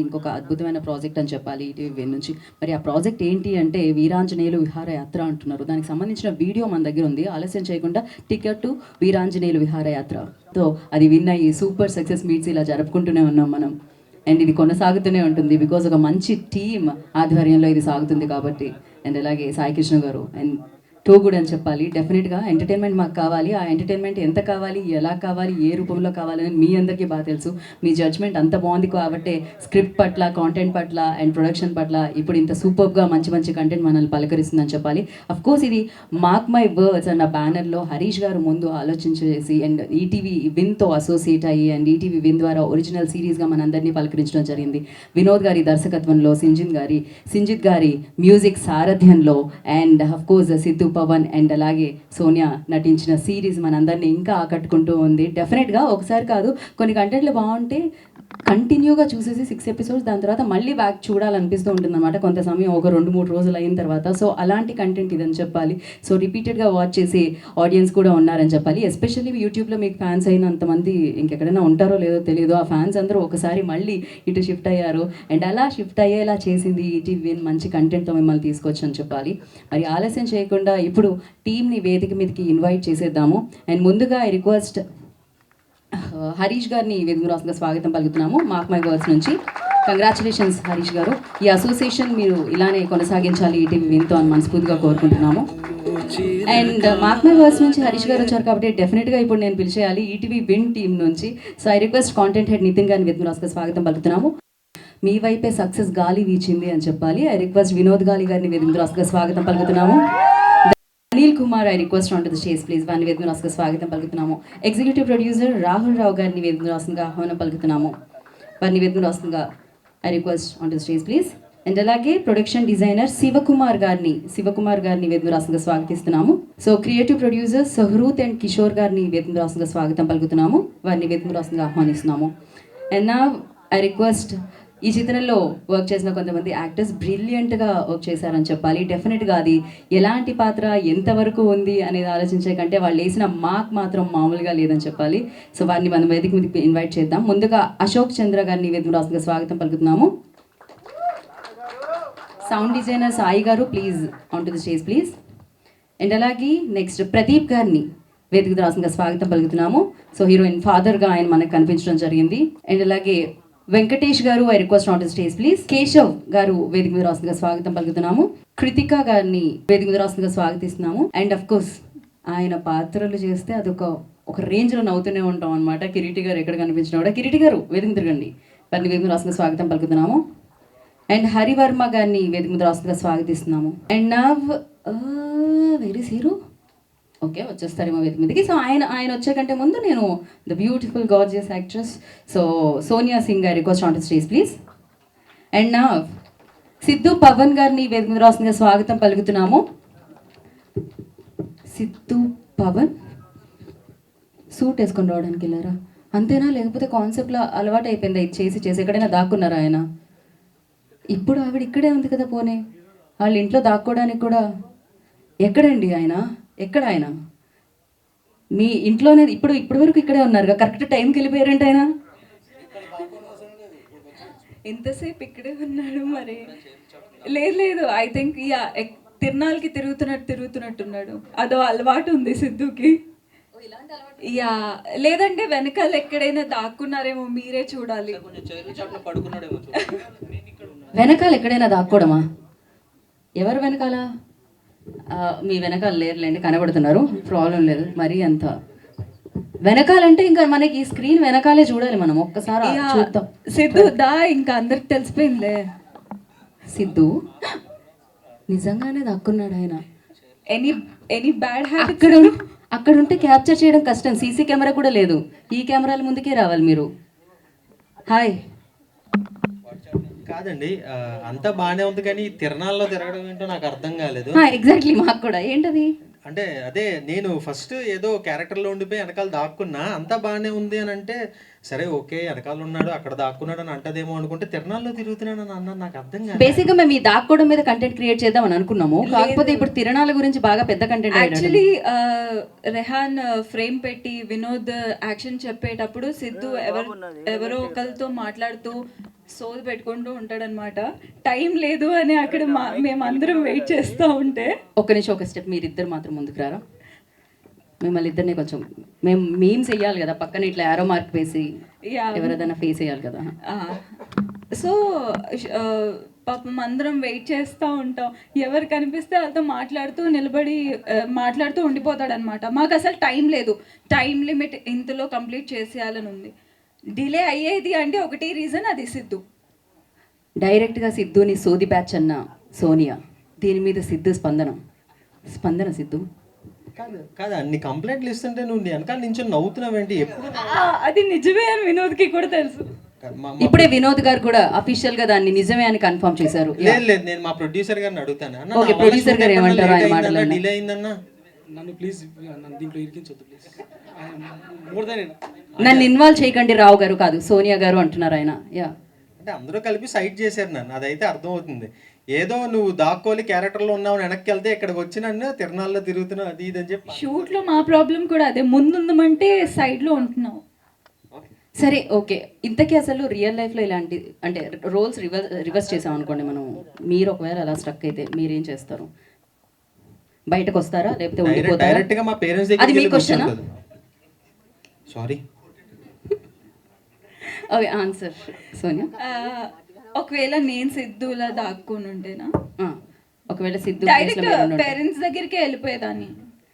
ఇంకొక అద్భుతమైన ప్రాజెక్ట్ అని చెప్పాలి ఈటీవీ నుంచి. మరి ఆ ప్రాజెక్ట్ ఏంటి అంటే వీరాంజనేయులు విహారయాత్ర అంటున్నారు. దానికి సంబంధించిన వీడియో మన దగ్గర ఉంది. ఆలస్యం చేయకుండా టికెట్ టు వీరాంజనేయులు విహారయాత్రతో అది విన్ అయ్యి సూపర్ సక్సెస్ మీట్స్ ఇలా జరుపుకుంటూనే ఉన్నాం మనం. అండ్ ఇది కొనసాగుతూనే ఉంటుంది బికాజ్ ఒక మంచి టీమ్ ఆధ్వర్యంలో ఇది సాగుతుంది కాబట్టి. అండ్ అలాగే సాయి కృష్ణ గారు అండ్ టూ గుడ్ అని చెప్పాలి. డెఫినెట్గా ఎంటర్టైన్మెంట్ మాకు కావాలి. ఆ ఎంటర్టైన్మెంట్ ఎంత కావాలి, ఎలా కావాలి, ఏ రూపంలో కావాలని మీ అందరికీ బాగా తెలుసు. మీ జడ్జ్మెంట్ అంత బాగుంది కాబట్టి స్క్రిప్ట్ పట్ల, కాంటెంట్ పట్ల అండ్ ప్రొడక్షన్ పట్ల ఇప్పుడు ఇంత సూపర్గా మంచి మంచి కంటెంట్ మనల్ని పలకరిస్తుందని చెప్పాలి. అఫ్ కోర్స్ ఇది మార్క్ మై వర్డ్స్ అన్న బ్యానర్లో హరీష్ గారు ముందు ఆలోచించేసి అండ్ ఈటీవీ విన్తో అసోసియేట్ అయ్యి అండ్ ఈటీవీ విన్ ద్వారా ఒరిజినల్ సిరీస్గా మనందరినీ పలకరించడం జరిగింది. వినోద్ గారి దర్శకత్వంలో సింజిత్ గారి మ్యూజిక్ సారథ్యంలో and of course Siddhu Pavan and అలాగే సోనియా నటించిన సిరీస్ మనందరినీ ఇంకా ఆకట్టుకుంటూ ఉంది. డెఫినెట్గా ఒకసారి కాదు, కొన్ని కంటెంట్లు బాగుంటే కంటిన్యూగా చూసేసి 6 ఎపిసోడ్స్ దాని తర్వాత మళ్ళీ బ్యాక్ చూడాలనిపిస్తూ ఉంటుంది అనమాట కొంత సమయం, ఒక 2-3 రోజులు అయిన తర్వాత. సో అలాంటి కంటెంట్ ఇదని చెప్పాలి. సో రిపీటెడ్గా వాచ్ చేసే ఆడియన్స్ కూడా ఉన్నారని చెప్పాలి. ఎస్పెషల్లీ యూట్యూబ్లో మీకు ఫ్యాన్స్ అయినంతమంది ఇంకెక్కడైనా ఉంటారో లేదో తెలియదు. ఆ ఫ్యాన్స్ అందరూ ఒకసారి మళ్ళీ ఇటు షిఫ్ట్ అయ్యారు అండ్ అలా షిఫ్ట్ అయ్యేలా చేసింది ఈటీవీ విన్ మంచి కంటెంట్తో మిమ్మల్ని తీసుకొచ్చి అని చెప్పాలి. మరి ఆలస్యం చేయకుండా ఇప్పుడు టీమ్ని వేదిక మీదకి ఇన్వైట్ చేసేద్దాము. అండ్ ముందుగా ఐ రిక్వెస్ట్ హరీష్ గారిని వేదిక రాసుగా స్వాగతం పలుకుతున్నాము మార్క్ మై వర్డ్స్ నుంచి. కంగ్రాచులేషన్స్ హరీష్ గారు. ఈ అసోసియేషన్ మీరు ఇలానే కొనసాగించాలి ఈటీవీ విన్తో అని మనస్ఫూర్తిగా కోరుకుంటున్నాము. అండ్ మార్క్ మై వర్డ్స్ నుంచి హరీష్ గారు వచ్చారు కాబట్టి డెఫినెట్గా ఇప్పుడు నేను పిలిచేయాలి ఈటీవీ విన్ టీమ్ నుంచి. So I request content head Nitin గారిని వేదిక రాసుగా స్వాగతం పలుకుతున్నాము. మీ వైపే సక్సెస్ గాలి వీచింది అని చెప్పాలి. ఐ రిక్వెస్ట్ వినోద్ గాలి గారిని వేదిక రాసుగా స్వాగతం పలుకుతున్నాము. Anil Kumar I request on to the stage please. వారిని వేదిక రాసుగా స్వాగతం పలుకుతున్నాము. ఎగ్జిక్యూటివ్ ప్రొడ్యూసర్ రాహుల్ రావు గారిని వేదిక రాసుగా ఆహ్వానం పలుకుతున్నాము. వారిని వేదిక రాసుగా I request on to the stage please. And అలాగే ప్రొడక్షన్ డిజైనర్ శివకుమార్ గారిని వేదిక రాసుగా స్వాగతిస్తున్నాము. So creative producer Sahruth and Kishore గారిని వేదిక రాసుగా స్వాగతం పలుకుతున్నాము. వారిని వేదిక రాసుగా ఆహ్వానిస్తున్నాము. అండ్ నా ఐ రిక్వెస్ట్ ఈ చిత్రంలో వర్క్ చేసిన కొంతమంది యాక్టర్స్ బ్రిలియంట్గా వర్క్ చేశారని చెప్పాలి. డెఫినెట్గా అది ఎలాంటి పాత్ర ఎంతవరకు ఉంది అనేది ఆలోచించే కంటే వాళ్ళు వేసిన మార్క్ మాత్రం మామూలుగా లేదని చెప్పాలి. సో వారిని మనం వేదిక మీదకి ఇన్వైట్ చేద్దాం. ముందుగా అశోక్ చంద్ర గారిని వేదిక రాసుగా స్వాగతం పలుకుతున్నాము. సౌండ్ డిజైనర్ సాయి గారు please on to the stage please. And అలాగే నెక్స్ట్ ప్రదీప్ గారిని వేదిక రాసుగా స్వాగతం పలుకుతున్నాము. సో హీరోయిన్ ఫాదర్గా ఆయన మనకు కనిపించడం జరిగింది. అండ్ అలాగే వెంకటేష్ గారు I request on to stage please. Keshav గారు వేదిక మీద రాసుగా స్వాగతం పలుకుతున్నాము. కృతిక గారిని వేదిక మీద రాసుగా స్వాగతిస్తున్నాము. అండ్ అఫ్ కోర్స్ ఆయన పాత్రలు చేస్తే ఒక రేంజ్లో నవ్వుతూనే ఉంటాం అనమాట. కిరీటి గారు ఎక్కడ కనిపించినా కూడా కిరీటి గారు వేదిక తిరగండి. వారిని వేదిక మీద రాసుగా స్వాగతం పలుకుతున్నాము. అండ్ హరివర్మ గారిని వేదిక మీద రాసుగా స్వాగతిస్తున్నాము. And now very hero okay వచ్చేస్తారేమో వేదిక మీదకి. సో ఆయన వచ్చే కంటే ముందు నేను the beautiful gorgeous actress so Sonia Singh గారి request on to stage please. And నా సిద్ధు పవన్ గారిని వేదిక మీద రాసుగా స్వాగతం పలుకుతున్నాము. సిద్ధు పవన్ సూట్ వేసుకొని రావడానికి వెళ్ళారా అంతేనా, లేకపోతే కాన్సెప్ట్లో అలవాటు అయిపోయిందా ఇది చేసి ఎక్కడైనా దాక్కున్నారా ఆయన? ఇప్పుడు ఆవిడ ఇక్కడే ఉంది కదా, పోనీ వాళ్ళ ఇంట్లో దాక్కోవడానికి కూడా ఎక్కడండి ఆయన? ఎక్కడ ఆయన? మీ ఇంట్లోనే ఇప్పుడు వరకు ఇక్కడే ఉన్నారు, కరెక్ట్ టైంకి వెళ్ళిపోయారంట ఆయన. ఇంతసేపు ఇక్కడే ఉన్నాడు మరి. లేదు ఐ థింక్ తిరునాళ్ళకి తిరుగుతున్నట్టున్నాడు. అదో అలవాటు ఉంది సిద్ధుకి. లేదంటే వెనకాల ఎక్కడైనా దాక్కున్నారేమో, మీరే చూడాలి. వెనకాల ఎక్కడైనా దాక్కోవడమా? ఎవరు వెనకాల? మీ వెనకాల లేరులేండి, కనబడుతున్నారు, ప్రాబ్లం లేదు. మరీ అంత వెనకాలంటే ఇంకా మనకి స్క్రీన్ వెనకాలే చూడాలి మనం. ఒక్కసారి చూద్దాం. సిద్ధు దా, ఇంకా అందరికి తెలిసిపోయిందిలే. సిద్ధు నిజంగానే దక్కున్నాడు ఆయన. ఎనీ బ్యాడ్ హ్యాబిట్ అక్కడ ఉంటే క్యాప్చర్ చేయడం కష్టం. సీసీ కెమెరా కూడా లేదు. ఈ కెమెరాల ముందుకే రావాలి మీరు. హాయ్. కాదండి, అంతా బాగానే ఉంది కానీ తిరణాల్లో తిరగడం ఏంటో నాకు అర్థం కాలేదు. ఎగ్జాక్ట్లీ మాకు కూడా ఏంటది అంటే అదే నేను ఫస్ట్ ఏదో క్యారెక్టర్లో ఉండిపోయి వెనకాల దాక్కున్నా, అంతా బాగానే ఉంది అని అంటే సరే ఓకే వెనకాల ఉన్నాడు అక్కడ దాక్కున్నాడు అని అంటదేమో అనుకుంటే తిరణాల్లో తిరుగుతున్నాడు అని అన్నా. నాకు అర్థం కాదు. బేసిక్గా మేము ఈ దాక్కోవడం మీద కంటెంట్ క్రియేట్ చేద్దాం అని అనుకున్నాము, కాకపోతే ఇప్పుడు తిరణాల గురించి బాగా పెద్ద కంటెంట్. యాక్చువల్లీ రెహాన్ ఫ్రేమ్ పెట్టి వినోద్ యాక్షన్ చెప్పేటప్పుడు సిద్ధు ఎవరో ఒకరితో మాట్లాడుతూ సోది పెట్టుకుంటూ ఉంటాడనమాట. టైం లేదు అని అక్కడ మేమందరం వెయిట్ చేస్తూ ఉంటే ఒక్క నిమిషం ఒక స్టెప్ మీరిద్దరు మాత్రం ముందుకు రారా. మిమ్మల్ని ఇద్దరిని కొంచెం మేము మీమ్స్ వేయాలి కదా పక్కన ఇట్లా యారో మార్క్ వేసి ఎవరిదైనా ఫేస్ వేయాలి కదా. సో పాపం అందరం వెయిట్ చేస్తూ ఉంటాం. ఎవరు కనిపిస్తే వాళ్ళతో మాట్లాడుతూ ఉండిపోతాడనమాట. మాకు అసలు టైం లేదు, టైం లిమిట్ ఇంతలో కంప్లీట్ చేసేయాలని ఉంది. డిలే అయ్యేది అంటే ఒకటి రీజన్, అది సిద్ధు. డైరెక్ట్గా సిద్ధుని సోది బ్యాచ్ అన్న సోనియా, దీని మీద సిద్ధు స్పందన సిద్ధు. కాదు అన్ని కంప్లైంట్లు ఇస్తుంటే నువ్వు వెనకాల నుంచి నవ్వుతున్నావేంటి ఎప్పుడు? అది నిజమే అని వినోద్కి కూడా తెలుసు. ఇప్పుడే వినోద్ గారు కూడా అఫీషియల్ గా దాన్ని నిజమే అని కన్ఫర్మ్ చేశారు. లేదు నేను మా ప్రొడ్యూసర్ గారిని అడుగుతాను. ఓకే, ప్రొడ్యూసర్ గారు ఏమంటారు ఆయన మాటలు? డిలే అయిందన్నా నన్ను ప్లీజ్ దీంట్లో ఇరికించొద్దు ప్లీజ్. మోర్ దెన్ నన్ను ఇన్వాల్వ్ చేయకండి రావు గారు, కాదు సోనియా గారు అంటున్నారు ఆయన. యా, అంటే అందరూ కలిపి సైట్ చేశారు నన్ను, అదైతే అర్థమవుతుంది. ఏదో నువ్వు దాక్కోలి క్యారెక్టర్లో ఉన్నావు, వెనక్కి వెళ్తే ఇక్కడికి వచ్చి నన్ను తిరణాల్లో తిరుగుతున్నావు అది ఇది అని చెప్పి. షూట్లో మా ప్రాబ్లం కూడా అదే, ముందుందమంటే సైడ్లో ఉంటున్నావు. సరే ఓకే. ఇంతకీ అసలు రియల్ లైఫ్లో ఇలాంటి అంటే రోల్స్ రివర్స్ చేసాం అనుకోండి మనం, మీరు ఒకవేళ అలా స్ట్రక్ అయితే మీరేం చేస్తారు? బయటకు వస్తారా లేకపోతే ఉండిపోతారా? డైరెక్ట్ గా మా పేరెంట్స్ అది మీ question. Sorry, okay answer Sonia. ఒకవేళ నేను సిద్ధులా దాక్కుని ఉంటేనా, ఒకవేళ సిద్ధు డైరెక్ట్ పేరెంట్స్ దగ్గరికి వెళ్ళిపోయేదాన్ని.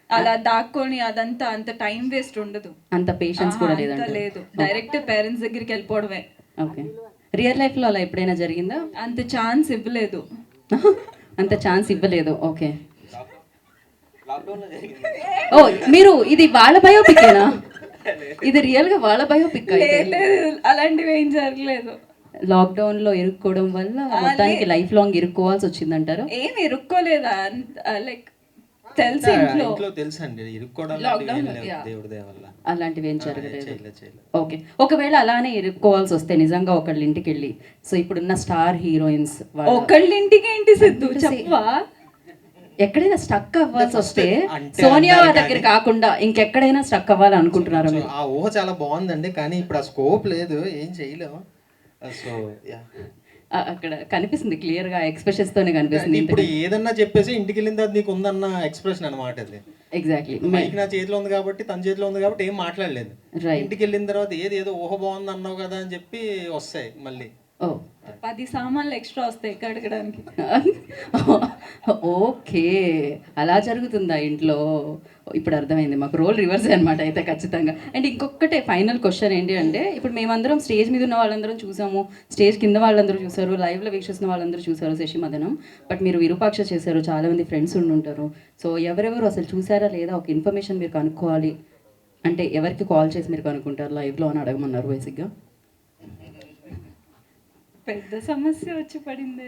అలా దాక్కొని అదంతా అంత టైం వేస్ట్ ఉండదు, అంత పేషెన్స్ కూడా లేదంట. లేదు, డైరెక్ట్ పేరెంట్స్ దగ్గరికి వెళ్ళిపోవడమే. ఓకే, రియల్ లైఫ్లో అలా ఎప్పుడైనా జరిగిందా? అంత ఛాన్స్ ఇవ్వలేదు. అంత ఛాన్స్ ఇవ్వలేదు. ఓకే, ఓ మీరు ఇది వాళ్ళ బయోపిక్కేనా? ఇది రియల్ గా వాళ్ళ బయోపిక్? లేదు, అలాంటివి ఏం జరగలేదు. లాక్డౌన్ లో ఇరుక్కోవడం వల్ల మొత్తానికి లైఫ్ లాంగ్ ఇరుక్కోవాల్సి వచ్చిందంటారు? ఏం ఇరుక్కోలేదా, లైక్ తెలుసు ఇంట్లో తెలుసండి ఇరుక్కోవడం దేవుడి దయ వల్ల అలాంటివి ఏం జరగలేదు. ఓకే, ఒకవేళ అలానే ఇరుక్కోవాల్సి వస్తే నిజంగా ఒకళ్ళ ఇంటికి వెళ్ళి, సో ఇప్పుడున్న స్టార్ హీరోయిన్స్ ఒకళ్ళ ఇంటికి ఏంటి సిద్ధు చెప్పవా, ఎక్కడైనా స్టక్ అవ్వాల్సి వస్తే సోనియా దగ్గర కాకుండా ఇంకెక్కడైనా స్టక్ అవ్వాలి అనుకుంటున్నారు? ఆ ఊహ చాలా బాగుందండి, కానీ ఇప్పుడు ఆ స్కోప్ లేదు, ఏం చేయలేము. సో అక్కడ కనిపిస్తుంది క్లియర్ గా, ఎక్స్ప్రెషన్స్ తోనే కనిపిస్తుంది. ఇప్పుడు ఏదన్నా చెప్పేసి ఇంటికి వెళ్ళిన తర్వాత నీకు ఉందన్న ఎక్స్ప్రెషన్ అనమాట అది. ఎగ్జాక్ట్లీ, మైక్ నా చేతిలో ఉంది కాబట్టి, తన చేతిలో ఉంది కాబట్టి ఏం మాట్లాడలేదు. ఇంటికి వెళ్ళిన తర్వాత ఏదో ఊహ బాగుంది అన్నావు కదా అని చెప్పి వస్తాయి మళ్ళీ. 10 సామాన్లు ఎక్స్ట్రా వస్తాయి కడగడానికి. ఓకే, అలా జరుగుతుందా ఇంట్లో? ఇప్పుడు అర్థమైంది, మాకు రోల్ రివర్స్ అనమాట అయితే ఖచ్చితంగా. అండ్ ఇంకొకటే ఫైనల్ క్వశ్చన్ ఏంటి అంటే, ఇప్పుడు మేమందరం స్టేజ్ మీద ఉన్న వాళ్ళందరం చూసాము, స్టేజ్ కింద వాళ్ళందరూ చూసారు, లైవ్లో వీక్షిస్తున్న వాళ్ళందరూ చూసారు శశి మదనం. బట్ మీరు విరూపాక్ష చేశారు, చాలామంది ఫ్రెండ్స్ ఉండుంటారు. సో ఎవరెవరు అసలు చూసారా లేదా ఒక ఇన్ఫర్మేషన్ మీరు కనుక్కోవాలి అంటే ఎవరికి కాల్ చేసి మీరు కనుక్కుంటారు లైవ్లో అని అడగమన్నారు బేసిక్గా. పెద్ద సమస్య వచ్చి పడింది.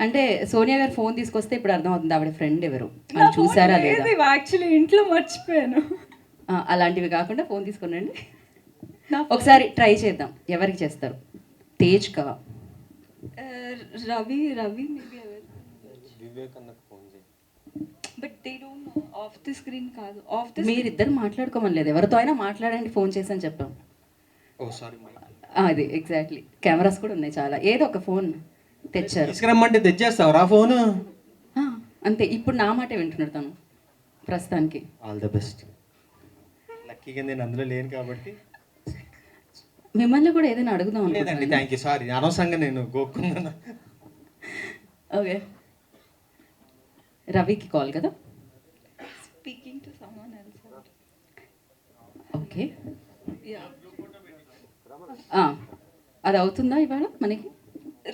అంటే సోనియా గారు ఫోన్ తీసుకొస్తే ఇప్పుడు అర్థమవుతుంది ఆవిడ ఫ్రెండ్ ఎవరు అని చూసారా లేదా? యాక్చువల్లీ ఇంట్లో మర్చిపోయాను. అలాంటివి కాకుండా ఫోన్ తీసుకునండి, ఒకసారి ట్రై చేద్దాం. ఎవరికి చేస్తారు? తేజ్ కా, Ravi but they don't know, of the screen కాదు, ఆఫ్ ది మీరిద్దరు మాట్లాడుకోమని లేదు, ఎవరితో అయినా మాట్లాడండి ఫోన్ చేసి అని చెప్పాం. అది ఎగ్జాక్ట్లీ, కెమెరాస్ కూడా ఉన్నాయి చాలా. ఏదో ఒక ఫోన్ తెచ్చారు, తీసుకురమ్మంటే తెచ్చేస్తావరా ఫోన్? అంతే. ఇప్పుడు నా మాటే వింటున్నాడు తను ప్రస్తుతానికి. All the best. లక్కీగా నేను అందులో లేను కాబట్టి. మిమ్మల్ని కూడా ఏదైనా అడుగుదాం లేదండి, అనుకుంటున్నాను. థ్యాంక్ యూ, సారీ అనవసరంగా నేను గోక్కున్నాను. ఓకే, రవికి కాల్ కదా? Speaking to someone else. Okay, yeah, అది అవుతుందా ఇవాళ మనకి?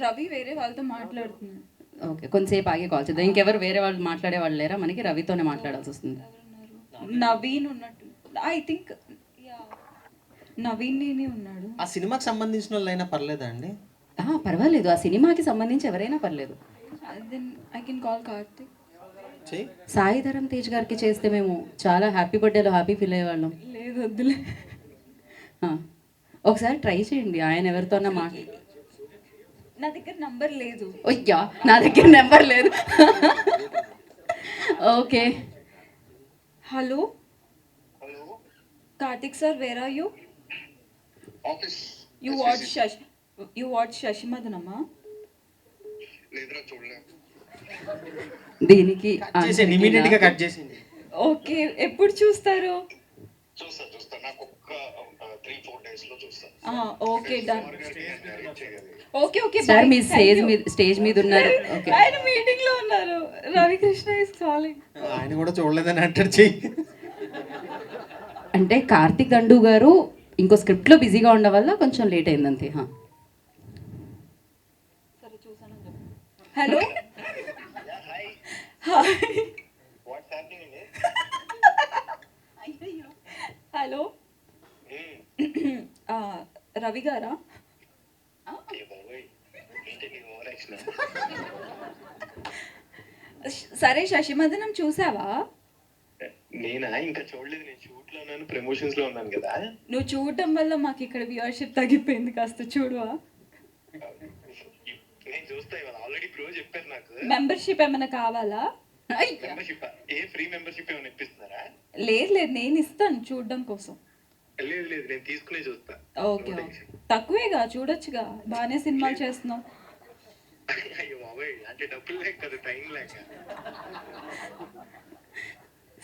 రవి వేరే వాళ్ళతో మాట్లాడుతున్నాడు. ఓకే, కొంతసేపు ఆగి కాల్ చేద్దాం. ఇంకెవరు వేరే వాళ్ళు మాట్లాడే వాళ్ళు లేరా మనకి? రవితోనే మాట్లాడాల్సి వస్తుంది. నవీన్ ఉన్నట్టు, ఐ థింక్ నవీన్ ఉన్నాడు. ఆ సినిమాకి సంబంధించిన వాళ్ళు అయినా పర్లేదా అండి? పర్వాలేదు, ఆ సినిమాకి సంబంధించి ఎవరైనా పర్లేదు. Then I can call Karthik. Sai Dharam Tej గారికి చేస్తే మేము చాలా హ్యాపీ బర్త్డేలో హ్యాపీ ఫీల్ అయ్యేవాళ్ళం. లేదు వద్దులే, ఒకసారి ట్రై చేయండి, ఆయన ఎవరితోన్నా నా దగ్గర నంబర్ లేదు. అయ్యా, నా దగ్గర నెంబర్ లేదు. Okay, hello Karthik sir, where are you? Office. You watch Shash. You watch శశిమదనమ్మా? లేదురా చూడలే. దీనికి చేసేయండి, ఇమీడియట్ గా కట్ చేసింది. ఓకే, ఎప్పుడు చూస్తారు? చూస్తా నాకు ఒక్క 3-4 డేస్ లో చూస్తా. Okay, done. arrange చేయాలి. ఓకే ఓకే, సార్ మీ స్టేజ్ మీద ఉన్నారు. ఓకే, ఆయన మీటింగ్ లో ఉన్నారు. Ravikrishna is calling. ఆయన కూడా చూడలేదని అంటాడు. చెయ్యి. అంటే కార్తిక్ దండు గారు ఇంకో స్క్రిప్ట్ లో బిజీగా ఉండడం వల్ల కొంచెం లేట్ అయింది అంతే. Hello Hi. Hi. What's happening in it? Hello Ravi గారా? ఏ బాబోయ్, ఏంటి నీ ఓవరాక్షన్? సరే, శశిమదనం చూసావా? నేనా ఇంకా చూడలేదు, నేను షూట్ లో ఉన్నాను, ప్రమోషన్స్ లో ఉన్నాను కదా. నువ్వు చూడడం వల్ల మాకు ఇక్కడ వ్యూవర్షిప్ తగ్గిపోయింది, కాస్త చూడవా? నేను చూస్తా, ఇవాళ ఆల్రెడీ ప్రో చెప్పారు నాకు. మెంబర్షిప్ ఏమైనా కావాలా? మెంబర్షిప్ ఏ ఫ్రీ మెంబర్షిప్ ఏమైనా ఇప్పిస్తున్నారా? లేదు లేదు, నేను ఇస్తాను చూడడం కోసం. లేదు లేదు, నేను తీసుకునే చూస్తా. ఓకే ఓకే, తక్కువేగా, చూడొచ్చుగా, బాగానే సినిమాలు చేస్తున్నాం. అయ్యో బాబోయ్, అంటే డబ్బులు లేక కదా, టైం లేక.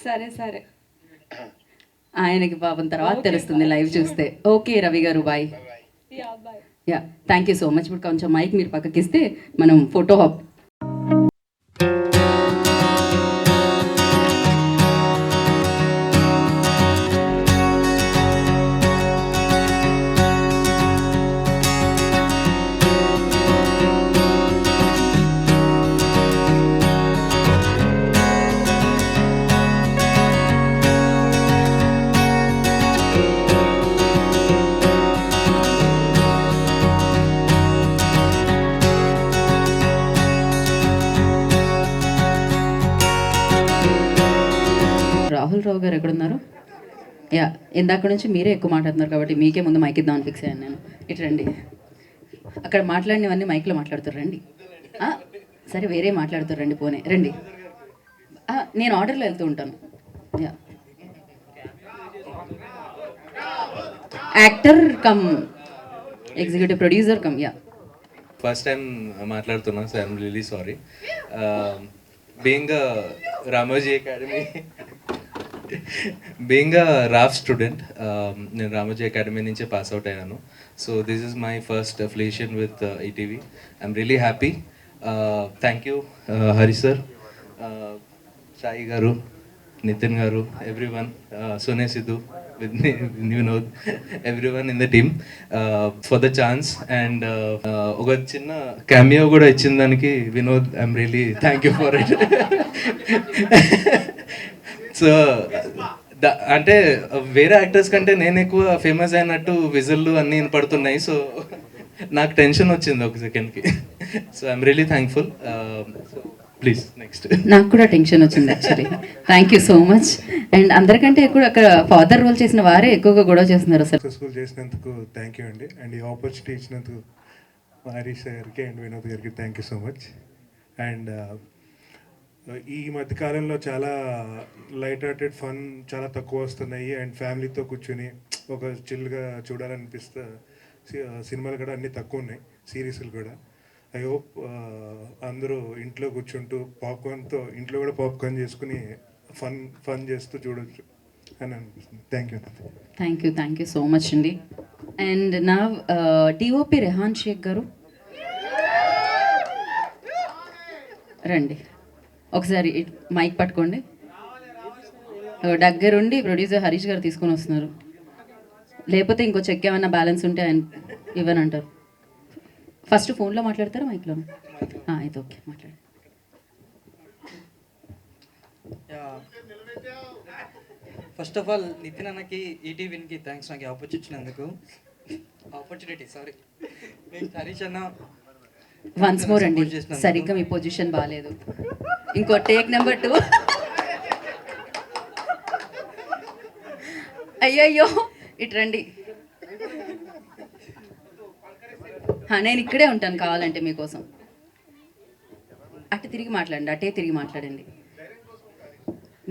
సరే సరే, ఆయనకి పాపం తర్వాత తెలుస్తుంది లైవ్ చూస్తే. ఓకే రవి గారు, bye. Bye. Yeah bye. Yeah, thank you so much. ఇప్పుడు కొంచెం మైక్ మీరు పక్కకిస్తే మనం ఫోటో హాప్. రాహుల్ రావు గారు ఎక్కడున్నారు? యా, ఇందాక నుంచి మీరే ఎక్కువ మాట్లాడుతున్నారు కాబట్టి మీకే ముందు మైక్ ఇద్దామని ఫిక్స్ అయ్యాను నేను. ఇటు రండి. అక్కడ మాట్లాడినవన్నీ మైక్లో మాట్లాడుతారు, రండి. సరే, వేరే మాట్లాడుతారు, రండి. పోనే రండి. నేను ఆర్డర్లో వెళ్తూ ఉంటాను. Yeah, actor cum executive producer cum. Yeah, first time మాట్లాడుతున్నా, so I'm really sorry. Being Ramoji academy, being RAF student, నేను రామోజీ అకాడమీ నుంచే పాస్ అవుట్ అయ్యాను. So this is my first affiliation with ETV. I'm really happy. Thank you Hari sir, Sai garu, Nitin garu, everyone, సునే Siddhu, Vinod, everyone in the team for the chance. And ఒక చిన్న cameo కూడా ఇచ్చిన దానికి Vinod, I'm really thank you for it. So అంటే వేరే actors కంటే నేను ఎక్కువ ఫేమస్ అయినట్టు విజిల్లు అన్నీ వినపడుతున్నాయి. సో నాకు టెన్షన్ వచ్చింది ఒక సెకండ్కి. So I'm really thankful. Please next. నాకు కూడా టెన్షన్ వచ్చింది actually. Thank you so much. And అందరికంటే ఎక్కువ అక్కడ ఫాదర్ రోల్ చేసిన వారే ఎక్కువగా గొడవ చేస్తున్నారు అసలు. సక్సెస్ఫుల్ చేసినందుకు థ్యాంక్ యూ అండి. అండ్ ఈ ఆపర్చునిటీ ఇచ్చినందుకు హరీష్ గారికి అండ్ వినోద్ గారికి thank you so much. And ఈ మధ్యకాలంలో చాలా లైట్ హార్టెడ్ ఫన్ చాలా తక్కువ వస్తున్నాయి. అండ్ ఫ్యామిలీతో కూర్చొని ఒక చిల్గా చూడాలనిపిస్తే సినిమాలు కూడా అన్నీ తక్కువ ఉన్నాయి, సిరీస్లు కూడా. ఐ హోప్ అందరూ ఇంట్లో కూర్చుంటూ పాప్కార్న్తో ఇంట్లో కూడా పాప్కార్న్ చేసుకుని ఫన్ చేస్తూ చూడొచ్చు అని అనిపిస్తుంది. థ్యాంక్ యూ సో మచ్ అండి. అండ్ నా డిఓపి రెహాన్ షేక్ గారు రండి ఒకసారి, మైక్ పట్టుకోండి. దగ్గరుండి ప్రొడ్యూసర్ హరీష్ గారు తీసుకొని వస్తున్నారు. లేకపోతే ఇంకో చెక్ ఏమన్నా బ్యాలెన్స్ ఉంటే ఆయన ఇవ్వనంటారు. ఫస్ట్ ఫోన్లో మాట్లాడతారా మైక్లో? అయితే ఓకే, మాట్లాడండి. ఫస్ట్ ఆఫ్ ఆల్ నితిన్ అన్నకి, ఈటీవీకి థ్యాంక్స్ నాకు ఆపర్చునిటీ సారీ. నెక్స్ట్ హరీష్ అన్న, వన్స్ మోర్ అండి, సరిగ్గా మీ పొజిషన్ బాగాలేదు. ఇంకో టేక్ నెంబర్ 2. అయ్యయ్యో, ఇటు రండి. నేను ఇక్కడే ఉంటాను కావాలంటే మీకోసం. అటు తిరిగి మాట్లాడండి, అటే తిరిగి మాట్లాడండి.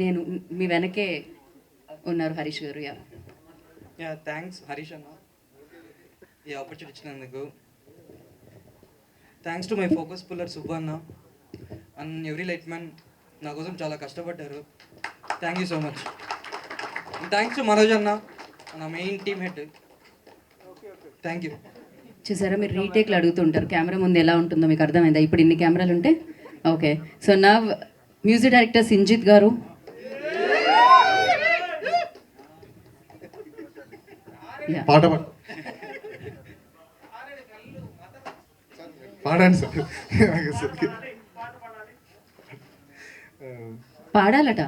నేను మీ వెనకే ఉన్నారు హరీష్ గారు. థ్యాంక్స్ హరీష్ అన్న ఈ ఆపర్చునిటీ ఇచ్చినందుకు. Thanks to my focus puller Subbanna and every light man నా కోసం చాలా కష్టపడ్డారు. Thank you so much. Thanks to Manoj అన్న నా main team head. Thank you. చూసారా, మీరు రీటేక్లు అడుగుతుంటారు, కెమెరా ముందు ఎలా ఉంటుందో మీకు అర్థమైందా? ఇప్పుడు ఇన్ని కెమెరాలు ఉంటే ఓకే. సో నా మ్యూజిక్ డైరెక్టర్ సింజిత్ గారు. Yeah. పాట పాడండి సార్. పాడాలట,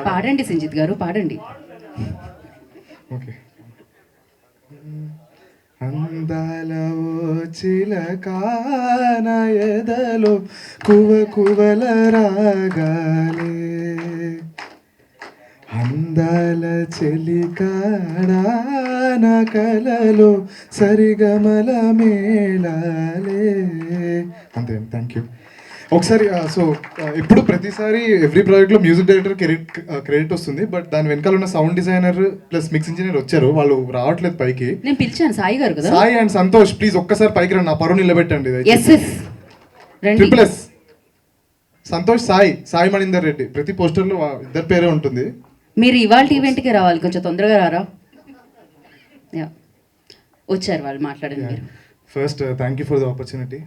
పాడండి సింజిత్ గారు, పాడండి. ఓకే. అందాల ఓ చిలక నా ఎదలో కువ కువల రాగాలే, అందాల చెలికాడా నా కలలో సరిగమల మేళాలే. అంతే, థ్యాంక్ యూ. ఒకసారి సో ఇప్పుడు ప్రతిసారి ఎవ్రీ ప్రాజెక్ట్లో మ్యూజిక్ డైరెక్టర్ క్రెడిట్ వస్తుంది, బట్ దాని వెనకాల ఉన్న sound designer plus mix engineer వచ్చారు, వాళ్ళు రావట్లేదు పైకి. నేను పిలిచాను సాయి గారు కదా. సాయి అండ్ సంతోష్ ప్లీజ్ ఒక్కసారి పైకి రండి, నా పరువు నిలబెట్టండి. ఎస్ ఎస్ రండి. Triple S. సంతోష్, సాయి మణీందర్ రెడ్డి. ప్రతి పోస్టర్లో ఇద్దరు పేరే ఉంటుంది. మీరు ఇవాళ ఈవెంట్కి రావాలి, కొంచెం తొందరగా రారా. యా, వచ్చారు వాళ్ళు, మాట్లాడండి మీరు. First thank you for the opportunity.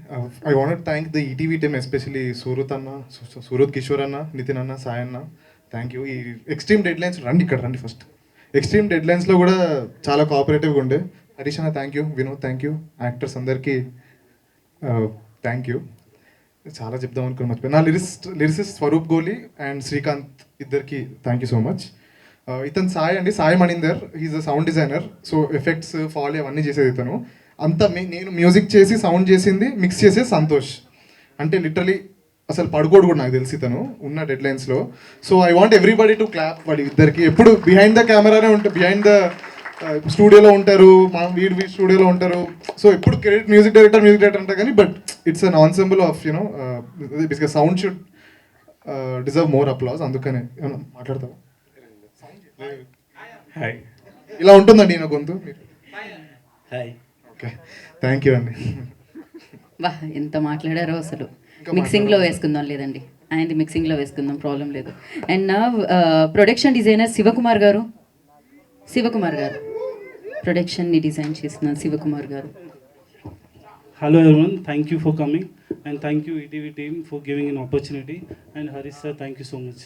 I want thank the ETV team, especially Surat అన్న, సూరత్ కిషోర్ అన్న, నితిన్ అన్న, సాయి అన్న. Thank you. ఈ ఎక్స్ట్రీమ్ డెడ్ లైన్స్ రండి, ఇక్కడ రండి ఫస్ట్. ఎక్స్ట్రీమ్ డెడ్ లైన్స్లో కూడా చాలా కోఆపరేటివ్గా ఉండే. హరీష్ అన్న thank you, Vinod thank you, actors అందరికీ థ్యాంక్ యూ. చాలా చెప్దాం అనుకుని మర్చిపోయి. నా lyricist Swaroop Goli and Srikanth ఇద్దరికి థ్యాంక్ యూ సో మచ్. ఇతను సాయి అండి, Sai Maninder. He is a sound designer. So effects, foley అవన్నీ చేసేది ఇతను. అంతా నేను మ్యూజిక్ చేసి సౌండ్ చేసింది మిక్స్ చేసేది సంతోష్. అంటే లిటరలీ అసలు పడుకోడు కూడా నాకు తెలిసి తను ఉన్న డెడ్ లైన్స్లో. So I want everybody to clap వాడి ఇద్దరికి. ఎప్పుడు బిహైండ్ ద కెమెరానే ఉంటారు, బిహైండ్ ద స్టూడియోలో ఉంటారు, మా వీడి స్టూడియోలో ఉంటారు. సో ఎప్పుడు క్రెడిట్ మ్యూజిక్ డైరెక్టర్ అంటారు కానీ, but it's an ensemble of you know because sound should deserve more applause. అందుకనే ఏమన్నా మాట్లాడతావా? హాయ్, ఇలా ఉంటుందండి నా గొంతు. హాయ్. ఓకే, థ్యాంక్ యూ అండి. వా, ఎంత మాట్లాడారో అసలు. మిక్సింగ్లో వేసుకుందాం, లేదండి ఆయనది మిక్సింగ్లో వేసుకుందాం, ప్రాబ్లం లేదు. అండ్ నా ప్రొడక్షన్ డిజైనర్ శివకుమార్ గారు. శివకుమార్ గారు ప్రొడక్షన్ని డిజైన్ చేసిన శివకుమార్ గారు. Hello everyone, thank you for coming and thank you ETV team for giving an opportunity, and Harish sir, thank you so much.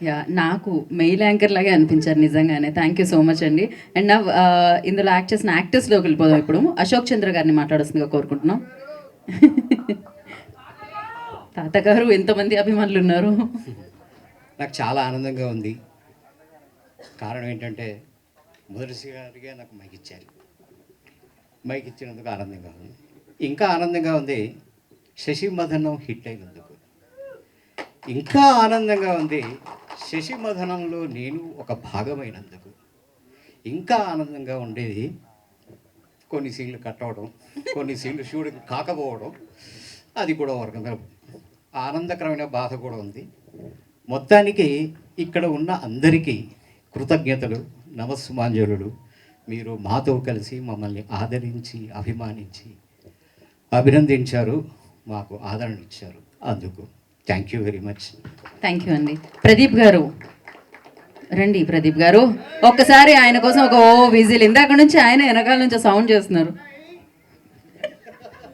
Yeah, నాకు మెయిల్ యాంకర్ లాగే అనిపించారు నిజంగానే. థ్యాంక్ యూ సో మచ్ అండి. And నా ఇందులో act చేసిన యాక్టర్స్లోకి వెళ్ళిపోదాం. ఇప్పుడు అశోక్ చంద్ర గారిని మాట్లాడాల్సిందిగా కోరుకుంటున్నాం. తాతగారు, ఎంతమంది అభిమానులు ఉన్నారు? నాకు చాలా ఆనందంగా ఉంది. కారణం ఏంటంటే మొదటిసారిగా నాకు మైక్ ఇచ్చారు. మైక్ ఇచ్చినందుకు ఆనందంగా ఉంది. ఇంకా ఆనందంగా ఉంది శశిమధనం హిట్ అయినందుకు. ఇంకా ఆనందంగా ఉంది శశిమధనంలో నేను ఒక భాగమైనందుకు. ఇంకా ఆనందంగా ఉండేది కొన్ని సీన్లు కట్ అవ్వడం, కొన్ని సీన్లు షూటింగ్ కాకపోవడం. అది కూడా ఒక రకంగా ఆనందకరమైన బాధ కూడా ఉంది. మొత్తానికి ఇక్కడ ఉన్న అందరికీ కృతజ్ఞతలు, నమస్సుమాంజలులు. మీరు మాతో కలిసి మమ్మల్ని ఆదరించి, అభిమానించి, అభినందించారు, మాకు ఆదరణ ఇచ్చారు. అందుకు thank you very much. Thank you అండి. ప్రదీప్ గారు రండి. ప్రదీప్ గారు ఒక్కసారి ఆయన కోసం ఒక విజిల్. ఇందాక నుంచి ఆయన వెనకాల నుంచి సౌండ్ చేస్తున్నారు.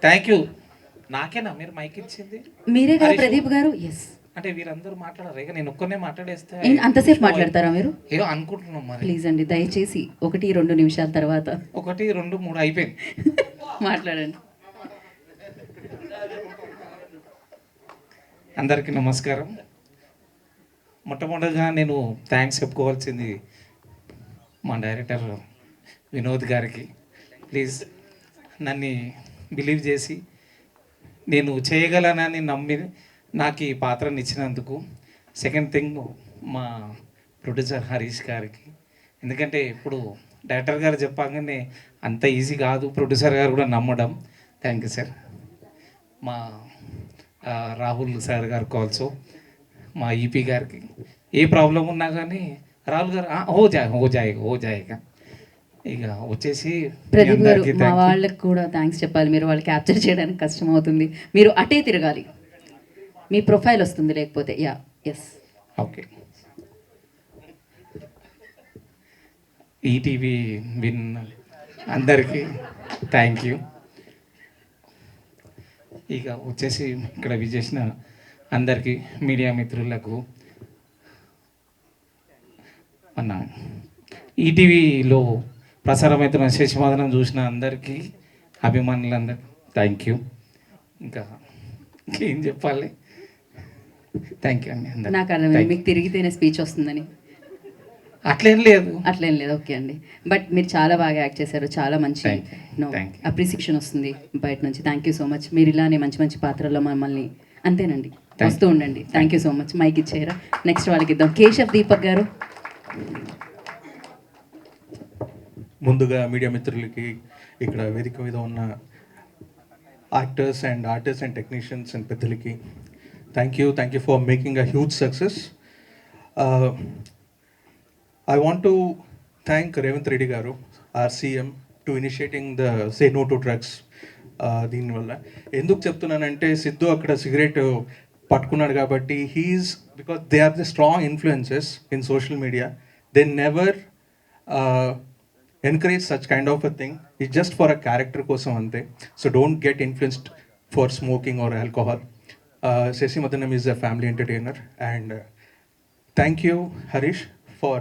Thank you. నాకేనా మీరు మైక్ ఇచ్చింది? మీరే కదా ప్రదీప్ గారు? ఎస్. అంటే వీరందరూ మాట్లాడారు, ఇక నేను ఒక్కనే మాట్లాడేస్తే అంతసేపు మాట్లాడతారా మీరు? ఏదో అనుకుంటున్నాం మరి. ప్లీజ్ అండి, దయచేసి 1-2 నిమిషాల తర్వాత 1, 2, 3 అయిపోయింది. మాట్లాడండి. అందరికీ నమస్కారం. మొట్టమొదటిగా నేను థ్యాంక్స్ చెప్పుకోవాల్సింది మా డైరెక్టర్ వినోద్ గారికి. ప్లీజ్ నన్ను బిలీవ్ చేసి నేను చేయగలనని నమ్మి నాకు ఈ పాత్రని ఇచ్చినందుకు. సెకండ్ థింగ్ మా ప్రొడ్యూసర్ హరీష్ గారికి. ఎందుకంటే ఇప్పుడు డైరెక్టర్ గారు చెప్పగానే అంత ఈజీ కాదు ప్రొడ్యూసర్ గారు కూడా నమ్మడం. Thank you sir. మా రాహుల్ సార్ గారికి ఆల్సో, మా ఈపీ గారికి. ఏ ప్రాబ్లం ఉన్నా కానీ రాహుల్ గారు హో జాయేగా. ఇక వచ్చేసి మీ ప్రదీప్ గారు అందరికీ మా thank you. వాళ్ళకి కూడా థ్యాంక్స్ చెప్పాలి. మీరు వాళ్ళు క్యాప్చర్ చేయడానికి కష్టం అవుతుంది. మీరు అటే తిరగాలి, మీ ప్రొఫైల్ వస్తుంది లేకపోతే. Yeah, yes. Okay. ETV Win అందరికీ థ్యాంక్ యూ. ఇక వచ్చేసి ఇక్కడ విజేసిన అందరికీ, మీడియా మిత్రులకు, మన ఈటీవీలో ప్రసారమవుతున్న శశిమదనం చూసిన అందరికీ, అభిమానులందరికీ థ్యాంక్ యూ. ఇంకా ఏం చెప్పాలి? థ్యాంక్ యూ అండి అందరికీ. నాకు అర్థమైంది మీకు తిరిగితేనే స్పీచ్ వస్తుందని. అట్లేం లేదు. అట్లేం లేదు, ఓకే అండి. బట్ మీరు చాలా బాగా యాక్ట్ చేశారు, చాలా మంచి Thank you. అప్రిసియేషన్ వస్తుంది బయట నుంచి. Thank you so much. మీరు ఇలానే మంచి మంచి పాత్రల్లో మమ్మల్ని అంతేనండి వస్తూ ఉండండి. Thank you so much. Mic ఇచ్చేయరా, నెక్స్ట్ వాళ్ళకి ఇద్దాం. కేశవ్ దీపక్ గారు. ముందుగా మీడియా మిత్రులకి, ఇక్కడ వేదిక మీద ఉన్న actors and artist and technicians and పెద్దలకి thank you for making a huge success. I want to thank Revanth Reddy garu, our CM, to initiating the Say No to Drugs. దీనివల్ల ఎందుకు చెప్తున్నానంటే, సిద్ధు అక్కడ సిగరెట్ పట్టుకున్నాడు కాబట్టి he's, because they are the strong influences in social media. They never encourage such kind of a thing. It's just for a character కోసం అంతే. So don't get influenced for smoking or alcohol. Sesi Madanam is a family entertainer, and thank you Harish for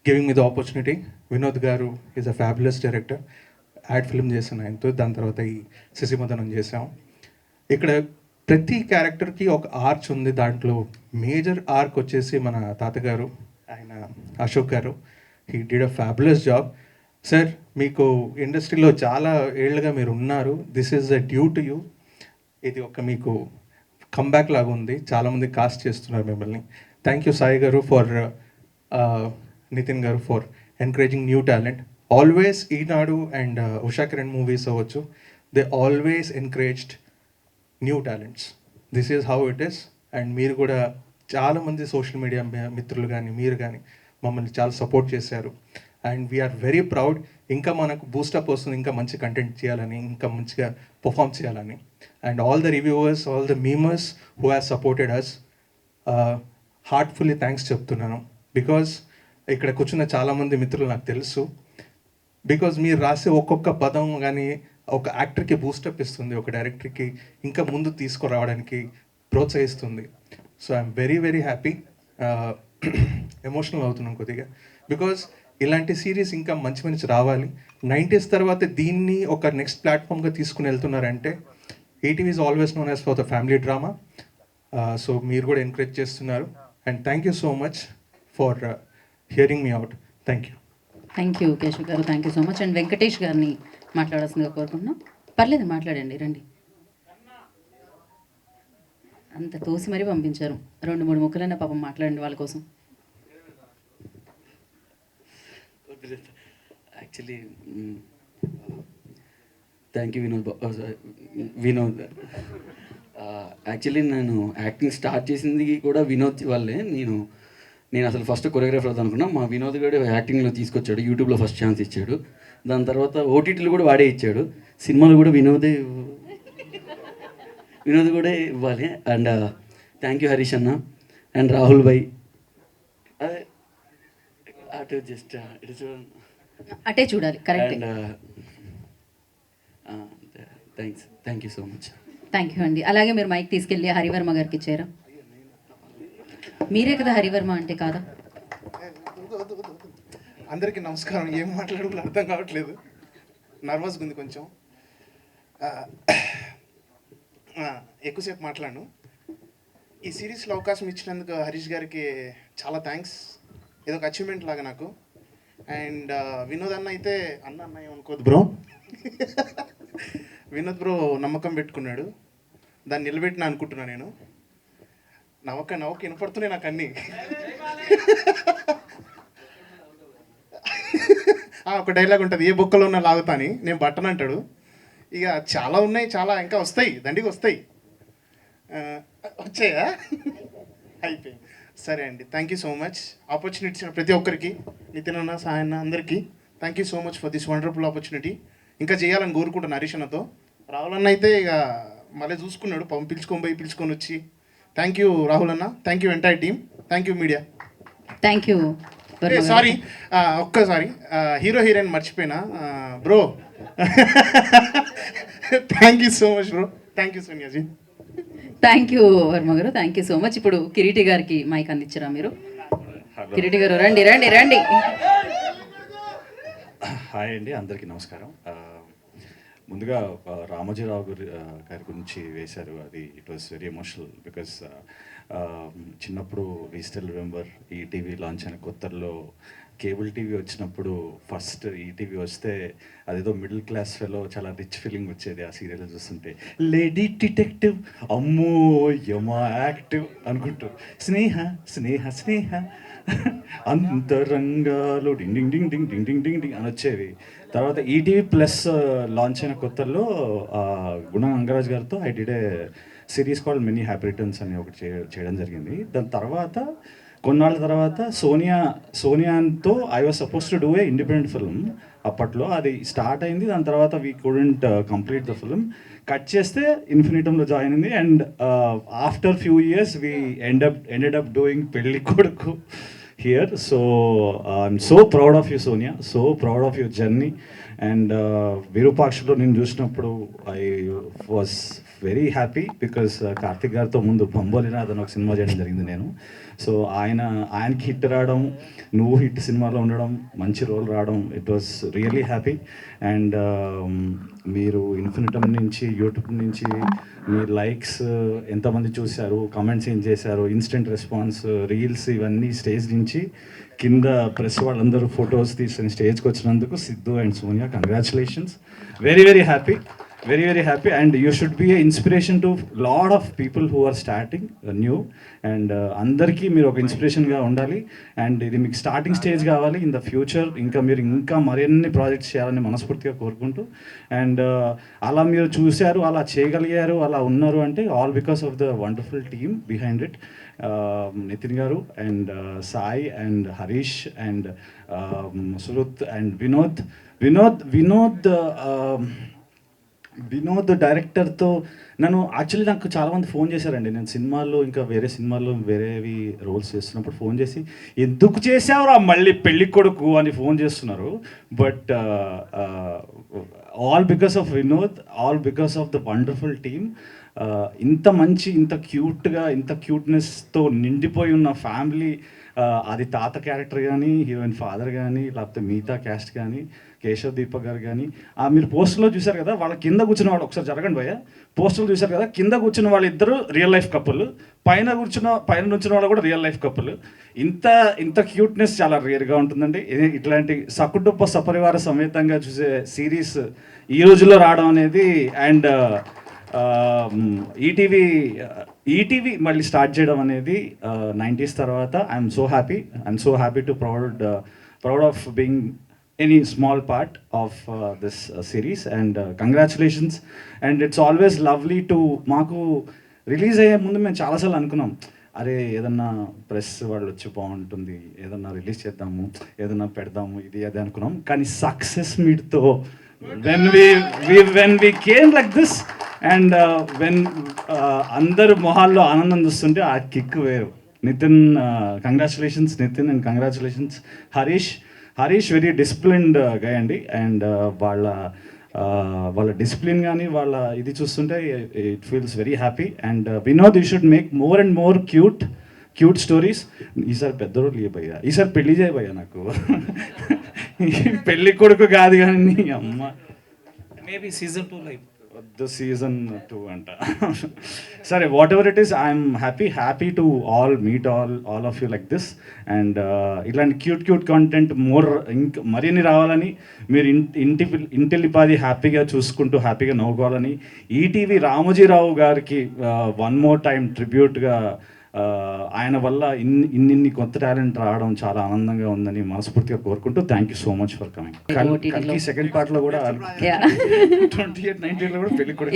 giving me the opportunity. Vinod garu is a fabulous director. Ad film చేశాను ఆయనతో, దాని తర్వాత ఈ శశి మదనం చేసాం. ఇక్కడ ప్రతి క్యారెక్టర్కి ఒక ఆర్చ్ ఉంది. దాంట్లో మేజర్ ఆర్క్ వచ్చేసి మన తాతగారు, ఆయన Ashok garu. He did a fabulous job. Sir, మీకు ఇండస్ట్రీలో చాలా ఏళ్ళుగా మీరు ఉన్నారు. This is a due to you. ఇది ఒక మీకు కంబ్యాక్ లాగా ఉంది. చాలామంది కాస్ట్ చేస్తున్నారు మిమ్మల్ని. థ్యాంక్ యూ సాయి గారు for Nitin garu for encouraging new talent. Always Eenadu and Usha Kiran movies అవ్వచ్చు, they always encouraged new talents. This is how it is. And మీరు కూడా చాలామంది సోషల్ మీడియా మిత్రులు కానీ మీరు కానీ మమ్మల్ని చాలా సపోర్ట్ చేశారు. And we are very proud. ఇంకా మనకు బూస్టప్ వస్తుంది, ఇంకా మంచి కంటెంట్ చేయాలని, ఇంకా మంచిగా పర్ఫామ్ చేయాలని. And all the reviewers, all the memers who have supported us, heartfully thanks చెప్తున్నాను. బికాజ్ ఇక్కడ కూర్చున్న చాలామంది మిత్రులు నాకు తెలుసు. బికాజ్ మీరు రాసే ఒక్కొక్క పదం కానీ ఒక యాక్టర్కి బూస్టప్ ఇస్తుంది, ఒక డైరెక్టర్కి ఇంకా ముందు తీసుకురావడానికి ప్రోత్సహిస్తుంది. So I'm very very happy. Emotional అవుతున్నాం కొద్దిగా, బికాజ్ ఇలాంటి సిరీస్ ఇంకా మంచి మంచి రావాలి. 90s తర్వాత దీన్ని ఒక నెక్స్ట్ ప్లాట్ఫామ్గా తీసుకుని వెళ్తున్నారంటే ETV is always known as for the family drama. So మీరు కూడా ఎంకరేజ్ చేస్తున్నారు. And thank you so much for hearing me out. Thank you. Thank you Keshav garu, thank you so much. And Venkatesh గారిని మాట్లాడాల్సిందిగా కోరుకుంటున్నాం. పర్లేదు, మాట్లాడండి, రండి. అంత తోసి మరీ పంపించారు. 2-3 ముక్కలైనా పాపం మాట్లాడండి వాళ్ళ కోసం. Actually thank you Vinod. Actually నేను యాక్టింగ్ స్టార్ట్ చేసింది కూడా వినోద్ వల్లే. నేను అసలు ఫస్ట్ కొరియోగ్రాఫర్ అవుతాను అనుకున్నా. మా వినోద్ గడు యాక్టింగ్లో తీసుకొచ్చాడు, యూట్యూబ్లో ఫస్ట్ ఛాన్స్ ఇచ్చాడు. దాని తర్వాత ఓటీటీలు కూడా వాడే ఇచ్చాడు. సినిమాలు కూడా వినోద్ కూడా ఇవ్వాలి. అండ్ థ్యాంక్ యూ హరీష్ అన్న అండ్ రాహుల్ భాయ్. అదే అటు జస్ట్ అటే చూడాలి, correct. And thank you so much. Thank you అండి. అలాగే మీరు మైక్ తీసుకెళ్ళి హరివర్మ గారికి ఇచ్చారా? మీరే కదా హరివర్మ అంటే, కాదా? అందరికీ నమస్కారం. ఏం మాట్లాడాలో అర్థం కావట్లేదు, నర్వస్గా ఉంది కొంచెం. ఎక్కువసేపు మాట్లాడను. ఈ సిరీస్లో అవకాశం ఇచ్చినందుకు హరీష్ గారికి చాలా థ్యాంక్స్. ఏదో ఒక అచీవ్మెంట్ లాగా నాకు. అండ్ వినోద్ అన్న అయితే అన్న ఏమనుకోద్దు బ్రో. వినోద్ బ్రో నమ్మకం పెట్టుకున్నాడు, దాన్ని నిలబెట్టిన అనుకుంటున్నాను నేను. నవ్వక వినపడుతున్నాయి నాకు అన్నీ. ఒక డైలాగ్ ఉంటుంది, ఏ బొక్కలో ఉన్న లాగుతా అని, నేను బట్టను అంటాడు. ఇక చాలా ఉన్నాయి, చాలా ఇంకా వస్తాయి, దండిగా వస్తాయి. వచ్చాయా? అయిపోయింది. సరే అండి, thank you so much. Opportunity ఇచ్చిన ప్రతి ఒక్కరికి, నితిన్ అన్న, సాయన్న అందరికీ thank you so much for this wonderful opportunity. ఇంకా చేయాలని కోరుకుంటున్నాను హరీష్ అన్నతో. రాహుల్ అన్న అయితే ఇక మళ్ళీ చూసుకున్నాడు, పిలుచుకొని వచ్చి. థ్యాంక్ యూ రాహుల్ అన్న, thank you entire team, thank you media. Thank you. Sorry, ఒక్కసారి హీరో హీరోయిన్ మర్చిపోయినా bro. Thank you so much bro, thank you Sonia ji. Thank you Varma గారు, థ్యాంక్ యూ సో మచ్. ఇప్పుడు కిరీటి గారికి మైక్ అందించరా మీరు? కిరీటి గారు రండి రండి రండి. హాయ్ అండి, అందరికీ నమస్కారం. ముందుగా రామోజీరావు గారి గురించి వేశారు, అది it was very emotional because చిన్నప్పుడు we still remember ETV launch అయిన కొత్తల్లో కేబుల్ టీవీ వచ్చినప్పుడు ఫస్ట్ ఈటీవీ వస్తే అదేదో మిడిల్ క్లాస్ ఫెలో చాలా రిచ్ ఫీలింగ్ వచ్చేది ఆ సీరియల్ చూస్తుంటే. లేడీ డిటెక్టివ్, అమ్మో యమా యాక్టివ్ అనుకుంటూ స్నేహ స్నేహ స్నేహ అంతరంగాలు డింగ్ డింగ్ డింగ్ డింగ్ డింగ్ డింగ్ డింగ్ డింగ్ అని వచ్చేవి. తర్వాత ఈటీవీ ప్లస్ లాంచ్ అయిన కొత్తల్లో గుణ అంగరాజ్ గారితో I did a series called many happy returns అని ఒకటి చేయడం జరిగింది. దాని తర్వాత కొన్నాళ్ళ తర్వాత సోనియాతో I was suppose to do a independent film. అప్పట్లో అది స్టార్ట్ అయింది, దాని తర్వాత we couldn't complete the film. Cut చేస్తే ఇన్ఫినిటంలో జాయిన్ అయింది and after few years we ended up doing Pelli Koduku here. So I'm so proud of you Sonia, so proud of your journey. And విరూపాక్షలో నేను చూసినప్పుడు I was very happy because Karthik గారితో ముందు బొంబోలినాథ్ అని ఒక cinema చేయడం జరిగింది నేను. సో ఆయనకి హిట్ రావడం, నువ్వు హిట్ సినిమాలో ఉండడం, మంచి రోల్ రావడం, it was really happy. And మీరు ఇన్ఫినిటమ్ నుంచి యూట్యూబ్ నుంచి మీ లైక్స్ ఎంతమంది చూశారు, కమెంట్స్ ఏం చేశారు, ఇన్స్టెంట్ రెస్పాన్స్, రీల్స్, ఇవన్నీ స్టేజ్ నుంచి కింద ప్రెస్ వాళ్ళందరూ ఫొటోస్ తీసుకుని స్టేజ్కి వచ్చినందుకు Siddhu and Sonia congratulations. Very very happy, very very happy, and you should be an inspiration to lot of people who are starting new, and andarki meer oka inspiration ga undali, and idi meek starting stage kavali in the future. Inka meer inka marinni projects cheyalani manaspurtiga korukuntu, and ala meer chusaru, ala cheyagaligaru, ala unnaru ante all because of the wonderful team behind it. Nitin garu and Sai and Harish and Suruth and Vinod డైరెక్టర్తో నాకు చాలామంది phone చేశారండి. నేను సినిమాల్లో ఇంకా వేరే సినిమాల్లో వేరేవి రోల్స్ చేస్తున్నప్పుడు ఫోన్ చేసి ఎందుకు చేసావురా మళ్ళీ పెళ్లి కొడుకు అని ఫోన్ చేస్తున్నారు. But all because of Vinod, all because of the wonderful team. ఇంత మంచి, ఇంత క్యూట్గా, ఇంత క్యూట్నెస్తో నిండిపోయి ఉన్న ఫ్యామిలీ, అది తాత క్యారెక్టర్ కానీ, హీరోయిన్ ఫాదర్ కానీ, లేకపోతే మిగతా క్యాస్ట్ కానీ, కేశవ్ దీపక్ గారు కానీ, మీరు పోస్టర్లో చూశారు కదా, వాళ్ళ కింద కూర్చున్న వాళ్ళు ఒకసారి జరగండి భయ్య, పోస్టర్లు చూశారు కదా, కింద కూర్చున్న వాళ్ళు ఇద్దరు రియల్ లైఫ్ కపుల్, పైన నుంచిన వాళ్ళు కూడా రియల్ లైఫ్ కపుల్. ఇంత క్యూట్నెస్ చాలా రేర్గా ఉంటుందండి. ఇట్లాంటి సకుటుంబ సపరివార సమేతంగా చూసే సిరీస్ ఈ రోజుల్లో రావడం అనేది, అండ్ ఈటీవీ మళ్ళీ స్టార్ట్ చేయడం అనేది 90s తర్వాత I'm so happy to proud of being any small part of this series, and congratulations. And it's always lovely to మాకు రిలీజ్ అయ్యే ముందు మేము చాలాసార్లు అనుకున్నాం, అరే ఏదన్నా ప్రెస్ వాళ్ళు వచ్చి బాగుంటుంది, ఏదన్నా రిలీజ్ చేద్దాము, ఏదన్నా పెడదాము, ఇది అది అనుకున్నాం. కానీ success మీట్తో when we came like this, and when అందరు మొహాల్లో ఆనందం చూస్తుంటే ఆ కిక్ వేరు. Nitin, congratulations Nitin, and congratulations Harish very disciplined guy అండి. అండ్ వాళ్ళ డిసిప్లిన్ కానీ వాళ్ళ ఇది చూస్తుంటే it feels very happy. And Vinod, you should make more and more cute stories. ఈసారి పెద్ద రోజులు ఇవ్వయ్యా, ఈసారి పెళ్లి చేయబోయ్యా, నాకు పెళ్ళి కొడుకు కాదు కానీ అమ్మ, maybe season 2 like the season 2 అంట. సరే, what ever it is, I'm happy to meet all of you like this. And ఇలాంటి క్యూట్ కంటెంట్ ఇంకా మరిన్ని రావాలని, మీరు ఇంటిల్లిపాది హ్యాపీగా చూసుకుంటూ హ్యాపీగా నవ్వుకోవాలని, ఈటీవీ రామోజీరావు గారికి వన్ మోర్ టైం ట్రిబ్యూట్గా, ఆయన వల్ల ఇన్ని కొత్త టాలెంట్ రావడం చాలా ఆనందంగా ఉందని మనస్ఫూర్తిగా కోరుకుంటూ thank you so much for coming. కల్కి సెకండ్ పార్ట్లో కూడా 28-19 కూడా పెళ్లి కూడా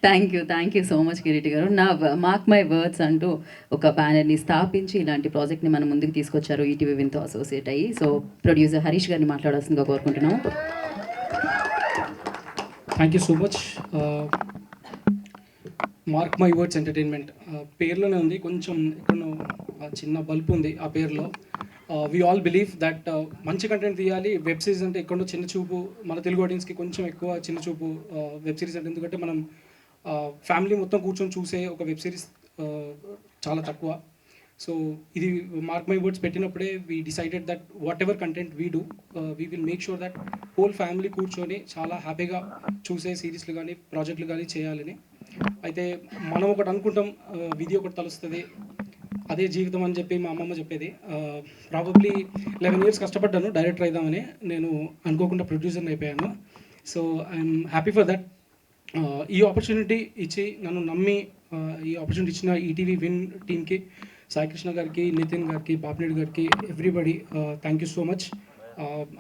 thank you so much Kiriti గారు. నా మార్క్ మై వర్డ్స్ అంటూ ఒక బ్యానర్ని స్థాపించి ఇలాంటి ప్రాజెక్ట్ని మన ముందుకు తీసుకొచ్చారు ఈటీవీ విన్తో అసోసియేట్ అయ్యి. సో ప్రొడ్యూసర్ హరీష్ గారిని మాట్లాడాల్సిందిగా కోరుకుంటున్నాము. Thank you so much. Mark my words entertainment పేర్లోనే ఉంది, కొంచెం ఎక్కడో చిన్న బల్బ్ ఉంది ఆ పేరులో. వీ ఆల్ బిలీవ్ దట్ మంచి కంటెంట్ తీయాలి. వెబ్ సిరీస్ అంటే ఎక్కడో చిన్న చూపు, మన తెలుగు ఆడియన్స్కి కొంచెం ఎక్కువ చిన్న చూపు వెబ్ సిరీస్ అంటే. ఎందుకంటే మనం ఫ్యామిలీ మొత్తం కూర్చొని చూసే ఒక వెబ్ సిరీస్ చాలా తక్కువ. సో ఇది మార్క్ మై వర్డ్స్ పెట్టినప్పుడే we decided that whatever content we do we will make sure that whole family కూర్చొని చాలా హ్యాపీగా చూసే సిరీస్లు కానీ ప్రాజెక్టులు కానీ చేయాలని. అయితే మనం ఒకటి అనుకుంటాం, విధి ఒకటి తలుస్తుంది, అదే జీవితం అని చెప్పి మా అమ్మమ్మ చెప్పేది. ప్రాబబ్లీ 11 years కష్టపడ్డాను డైరెక్టర్ అయిదామని, నేను అనుకోకుండా ప్రొడ్యూసర్ని అయిపోయాను. So I'm happy for that. ఈ ఆపర్చునిటీ ఇచ్చి నన్ను నమ్మి ఈ ఆపర్చునిటీ ఇచ్చిన ఈటీవీ విన్ టీమ్కి, సాయికృష్ణ గారికి, నితిన్ గారికి, బాపినేడు గారికి, everybody thank you so much.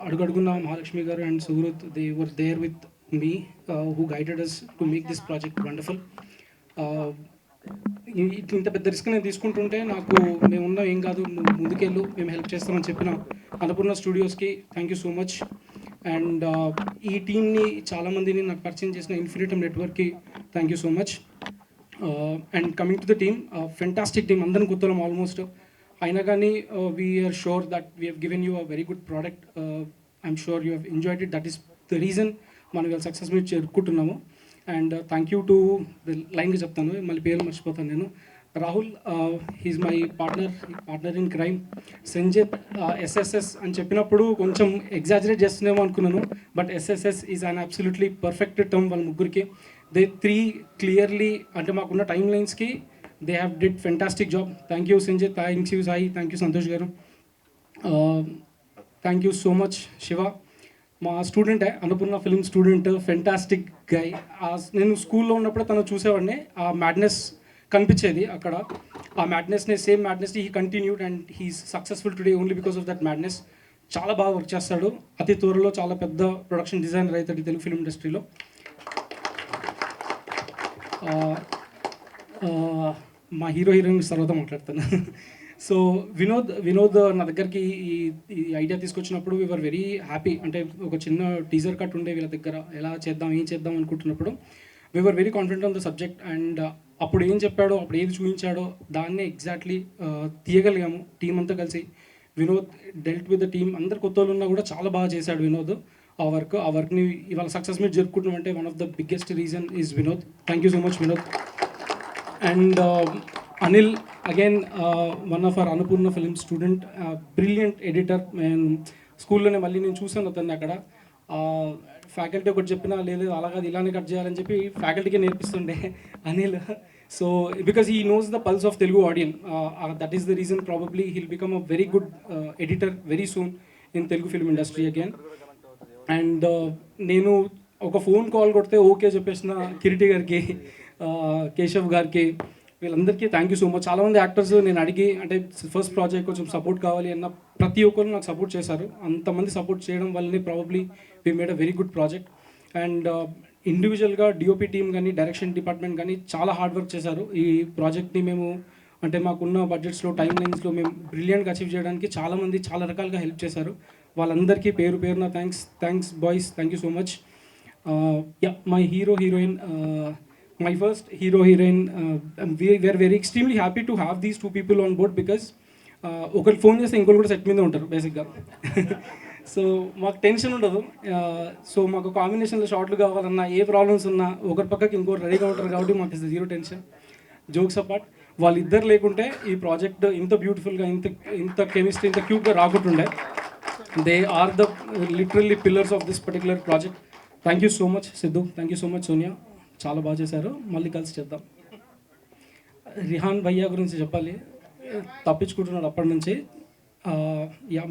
అడుగడుగున్న Mahalakshmi garu and Suhruth, they were there with me who guided us to make this project wonderful. ఇంత పెద్ద రిస్క్ నేను తీసుకుంటుంటే నాకు మేము ఉన్నాం, ఏం కాదు, నువ్వు ముందుకెళ్ళు, మేము హెల్ప్ చేస్తామని చెప్పిన అన్నపూర్ణ స్టూడియోస్కి thank you so much. And ఈ టీమ్ని చాలామందిని నాకు పరిచయం చేసిన ఇన్ఫినిటమ్ నెట్వర్క్కి thank you so much. And coming to the team, fantastic team, అందరం కొత్తలం ఆల్మోస్ట్. అయినా కానీ we're sure that we have given you a very good product. I'm sure you have enjoyed it. That is the reason మనం ఇవాళ success meet చేరుకుంటున్నాము. And thank you to లైన్గా చెప్తాను, మళ్ళీ పేరు మర్చిపోతాను నేను. Rahul, he's my partner in crime. Sanjith, SSS అని చెప్పినప్పుడు కొంచెం ఎగ్జాజరేట్ చేస్తున్నామో అనుకున్నాను, but SSS is an absolutely perfect term వాళ్ళ ముగ్గురికి. దే 3 క్లియర్లీ అంటే మాకున్న టైమ్ లైన్స్కి they have did fantastic job. Thank you Sanjith, thank you Sai, thank you Santosh garu, thank you so much. Shiva మా స్టూడెంటే, Annapurna film student, fantastic guy. నేను స్కూల్లో ఉన్నప్పుడు తను చూసేవాడిని, ఆ మ్యాడ్నెస్ కనిపించేది అక్కడ. ఆ మ్యాడ్నెస్ని, సేమ్ మ్యాడ్నెస్ని he continued and he is successful today only because of that madness. చాలా బాగా వర్క్ చేస్తాడు. అతి త్వరలో చాలా పెద్ద ప్రొడక్షన్ డిజైనర్ అవుతాడు తెలుగు ఫిల్మ్ ఇండస్ట్రీలో. మా హీరోయిన్ తర్వాత మాట్లాడతాను. సో వినోద్ నా దగ్గరికి ఈ ఐడియా తీసుకొచ్చినప్పుడు వీఆర్ వెరీ హ్యాపీ. అంటే ఒక చిన్న టీజర్ కట్ ఉండే వీళ్ళ దగ్గర, ఎలా చేద్దాం ఏం చేద్దాం అనుకుంటున్నప్పుడు we're very confident on the subject. And అప్పుడు ఏం చెప్పాడో, అప్పుడు ఏది చూపించాడో దాన్నే ఎగ్జాక్ట్లీ తీయగలిగాము టీం అంతా కలిసి. Vinod dealt with the team, అందరు కొత్త వాళ్ళు ఉన్నా కూడా చాలా బాగా చేశాడు వినోద్ ఆ వర్క్ని. ఇవాళ సక్సెస్ మీట్ జరుపుకుంటామంటే one of the biggest reason is Vinod. Thank you so much Vinod. And Anil, again one of our Annapurna film student, brilliant editor. స్కూల్లోనే మళ్ళీ నేను చూసాను అతన్ని అక్కడ. ఫ్యాకల్టీ ఒకటి చెప్పినా లేదు అలాగా ఇలానే కట్ చేయాలని చెప్పి ఫ్యాకల్టీకి నేర్పిస్తుండే Anil. So because he knows the pulse of Telugu audience, that is the reason probably he'll become a very good editor very soon in Telugu film industry again. And నేను ఒక ఫోన్ కాల్ కొడితే ఓకే చెప్పేసిన కిరీటి గారికి, కేశవ్ గారికి, వీళ్ళందరికీ థ్యాంక్ యూ సో మచ్. చాలామంది actors నేను అడిగి, అంటే ఫస్ట్ ప్రాజెక్ట్ కొంచెం సపోర్ట్ కావాలి అన్న ప్రతి ఒక్కరు నాకు సపోర్ట్ చేశారు. అంతమంది సపోర్ట్ చేయడం వల్లనే probably we made a very good project. And ఇండివిజువల్గా డిఓపి టీమ్ కానీ, డైరెక్షన్ డిపార్ట్మెంట్ కానీ చాలా హార్డ్ వర్క్ చేశారు. ఈ ప్రాజెక్ట్ని మేము అంటే మాకున్న బడ్జెట్స్లో, టైం లైన్స్లో మేము బ్రిలియంట్గా అచీవ్ చేయడానికి చాలామంది చాలా రకాలుగా హెల్ప్ చేశారు. వాళ్ళందరికీ పేరు పేరున thanks boys, thank you so much. My heroine, my first hero-heroine, we are very extremely happy to have these 2 people on board because ఒకరు ఫోన్ చేస్తే ఇంకోటి కూడా సెట్ మీద ఉంటారు బేసిక్గా. సో మాకు టెన్షన్ ఉండదు. సో మాకు కాంబినేషన్లో షార్ట్లు కావాలన్నా, ఏ ప్రాబ్లమ్స్ ఉన్నా ఒకరి పక్కకి ఇంకోటి రెడీగా ఉంటారు కాబట్టి మాకు is zero tension. Jokes apart, వాళ్ళిద్దరు లేకుంటే ఈ ప్రాజెక్ట్ ఇంత బ్యూటిఫుల్గా, ఇంత కెమిస్ట్రీ, ఇంత క్యూట్గా రాకుంటుండే. They are the literally pillars of this particular project. Thank you so much Siddhu, thank you so much Sonia, చాలా బాగా చేశారు. మళ్ళీ కలిసి చేద్దాం. రిహాన్ భయ్యా గురించి చెప్పాలి, తప్పించుకుంటున్నాడు అప్పటి నుంచి.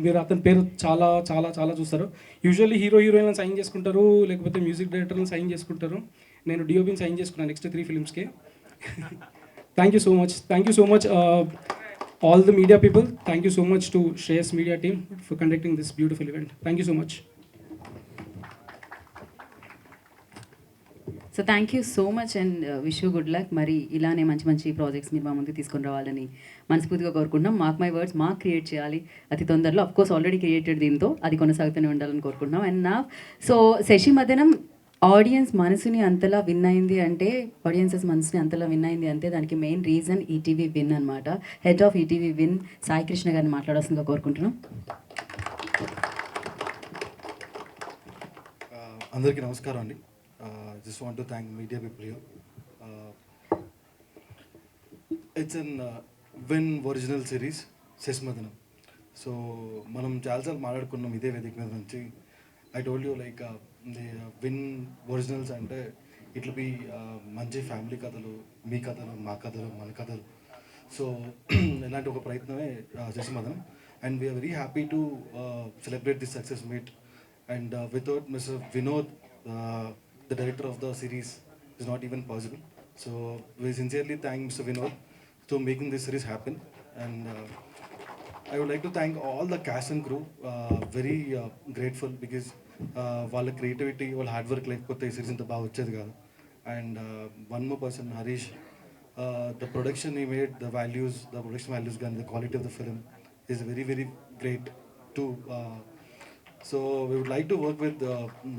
మీరు అతని పేరు చాలా చాలా చాలా చూస్తారు. యూజువల్లీ హీరోయిన్లను సైన్ చేసుకుంటారు, లేకపోతే మ్యూజిక్ డైరెక్టర్లను సైన్ చేసుకుంటారు. నేను డిఓపిని సైన్ చేసుకున్నాను next 3 ఫిల్మ్స్కి. Thank you so much all the media people. Thank you so much to Shreyas media team for conducting this beautiful event. Thank you so much. So thank you so much and wish you good luck. మరి ఇలానే మంచి మంచి projects మీరు మా ముందుకు తీసుకొని రావాలని మనస్ఫూర్తిగా కోరుకుంటున్నాం. మాకు మై వర్డ్స్ మాకు క్రియేట్ చేయాలి అతి తొందరలో. అఫ్ కోర్స్ ఆల్రెడీ క్రియేటెడ్, దీంతో అది కొనసాగుతూనే ఉండాలని కోరుకుంటున్నాం. అండ్ నా సో శశి మదనం ఆడియన్స్ మనసుని అంతలా విన్ అయింది అంటే, ఆడియన్సెస్ మనసుని అంతలా విన్ అయింది అంటే దానికి మెయిన్ రీజన్ ఈటీవీ విన్ అనమాట. Head of ETV win Sai Krishna గారిని మాట్లాడాల్సిందిగా కోరుకుంటున్నాం. అందరికీ నమస్కారం అండి. Just want to thank media people here. It's an win original series Sasimadanam. So మనం చాలాసార్లు మాట్లాడుకున్నాం ఇదే వేదిక మీద నుంచి. I told you like the win originals అంటే ఇట్లా బి మంచి ఫ్యామిలీ కథలు, మీ కథలు, మా కథలు, మన కథలు. సో ఇలాంటి ఒక ప్రయత్నమే Sasimadanam. And we are very happy to celebrate this success meet. And without Mr. Vinod, the director of the series, is not even possible. So we sincerely thank Mr. Vinod to making this series happen. And I would like to thank all the cast and crew. Very grateful because వాళ్ళ creativity, వాళ్ళ hard work లేకపోతే ఈ series ఇంత బాగా వచ్చేది కాదు. And one more person, Harish, the production he made, the values, the production values and the quality of the film is very, very great too. So we would like to work with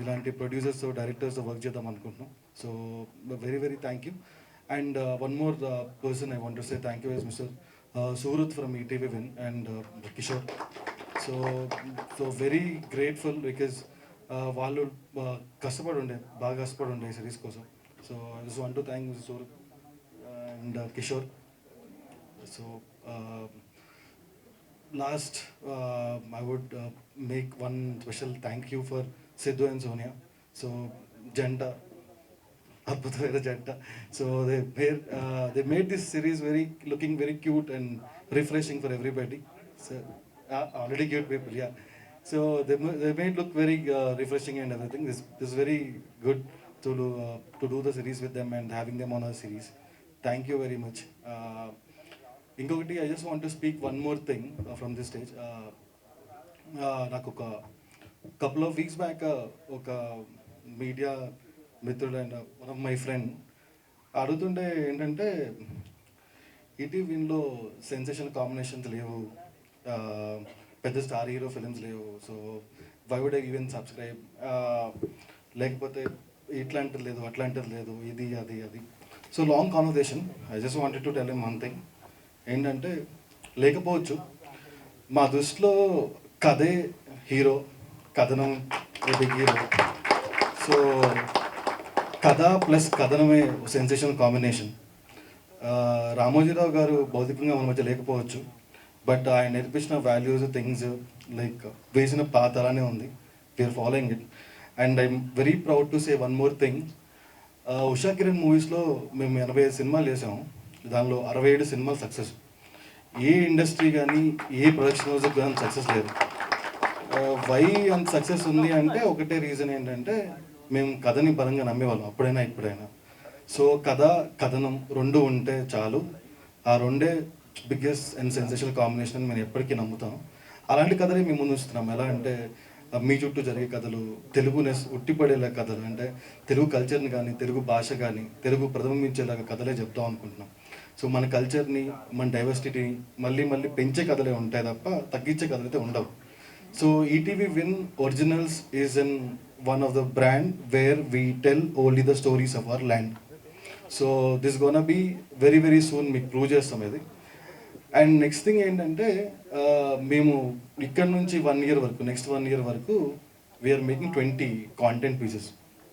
ఇలాంటి producers directors work చేద్దాం అనుకుంటున్నాం. So very very thank you. And one more person I want to say thank you is mister Surat from ETV win and Kishore. So very grateful because వాళ్ళు బాగా కష్టపడి ఉండే ఈ series కోసం. So I just want to thank mister Surat and Kishore. So last, I would make one special thank you for Sidhu and Sonia. So Janta, Adbhutamaina Janta. So they made this series looking very cute and refreshing for everybody. So already cute people, yeah. So they made look very refreshing and everything. This is very good to do the series with them and having them on our series. Thank you very much. ఇంకొకటి I just want to speak one more thing from this stage. నాకు ఒక couple of weeks back ఒక media మిత్రుడు and one of my friend అడుగుతుంటే ఏంటంటే ఈటీవీలో sensation combinations లేవు, పెద్ద స్టార్ హీరో ఫిలిమ్స్ లేవు, so why would I even subscribe, లేకపోతే ఇట్లాంటిది లేదు అట్లాంటిది లేదు, ఇది అది. So long conversation. I just wanted to tell him one thing. ఏంటంటే లేకపోవచ్చు, మా దృష్టిలో కథే హీరో, కథనం బిగ్ హీరో. సో కథ ప్లస్ కథనమే సెన్సేషన్ కాంబినేషన్. రామోజీరావు గారు భౌతికంగా మన మధ్య లేకపోవచ్చు, బట్ ఆయన నేర్పించిన వాల్యూస్, థింగ్స్ లైక్ వేసిన పాత అలానే ఉంది. We're following it. And I'm very proud to say one more thing. Usha Kiran మూవీస్లో మేము 85 సినిమాలు వేసాము, దానిలో 67 సినిమాలు సక్సెస్. ఏ ఇండస్ట్రీ కానీ ఏ ప్రొడక్షన్ హౌస్ కానీ సక్సెస్ లేదు. వై అంత సక్సెస్ ఉంది అంటే ఒకటే రీజన్ ఏంటంటే మేము కథని బలంగా నమ్మేవాళ్ళం అప్పుడైనా ఇప్పుడైనా. సో కథ కథనం రెండు ఉంటే చాలు, ఆ రెండే బిగ్గెస్ట్ అండ్ సెన్సేషనల్ కాంబినేషన్ అని మేము ఎప్పటికీ నమ్ముతాం. అలాంటి కథలే మేము ముందు వస్తున్నాం. ఎలా అంటే మీ చుట్టూ జరిగే కథలు, తెలుగునెస్ ఉట్టిపడేలా కథలు, అంటే తెలుగు కల్చర్ని కానీ తెలుగు భాష కానీ తెలుగు ప్రతిబింబించేలాగా కథలే చెప్తాం అనుకుంటున్నాం. సో మన కల్చర్ని, మన డైవర్సిటీని మళ్ళీ పెంచే కథలే ఉంటాయి తప్ప తగ్గించే కథలు అయితే ఉండవు. So ETV Win originals is in one of the brand where we tell only the stories of our land. So this gonna be very very soon మీకు ప్రూవ్ చేస్తాం ఇది. అండ్ నెక్స్ట్ థింగ్ ఏంటంటే మేము ఇక్కడ నుంచి 1 year వరకు, నెక్స్ట్ 1 year వరకు we are making 20 content pieces.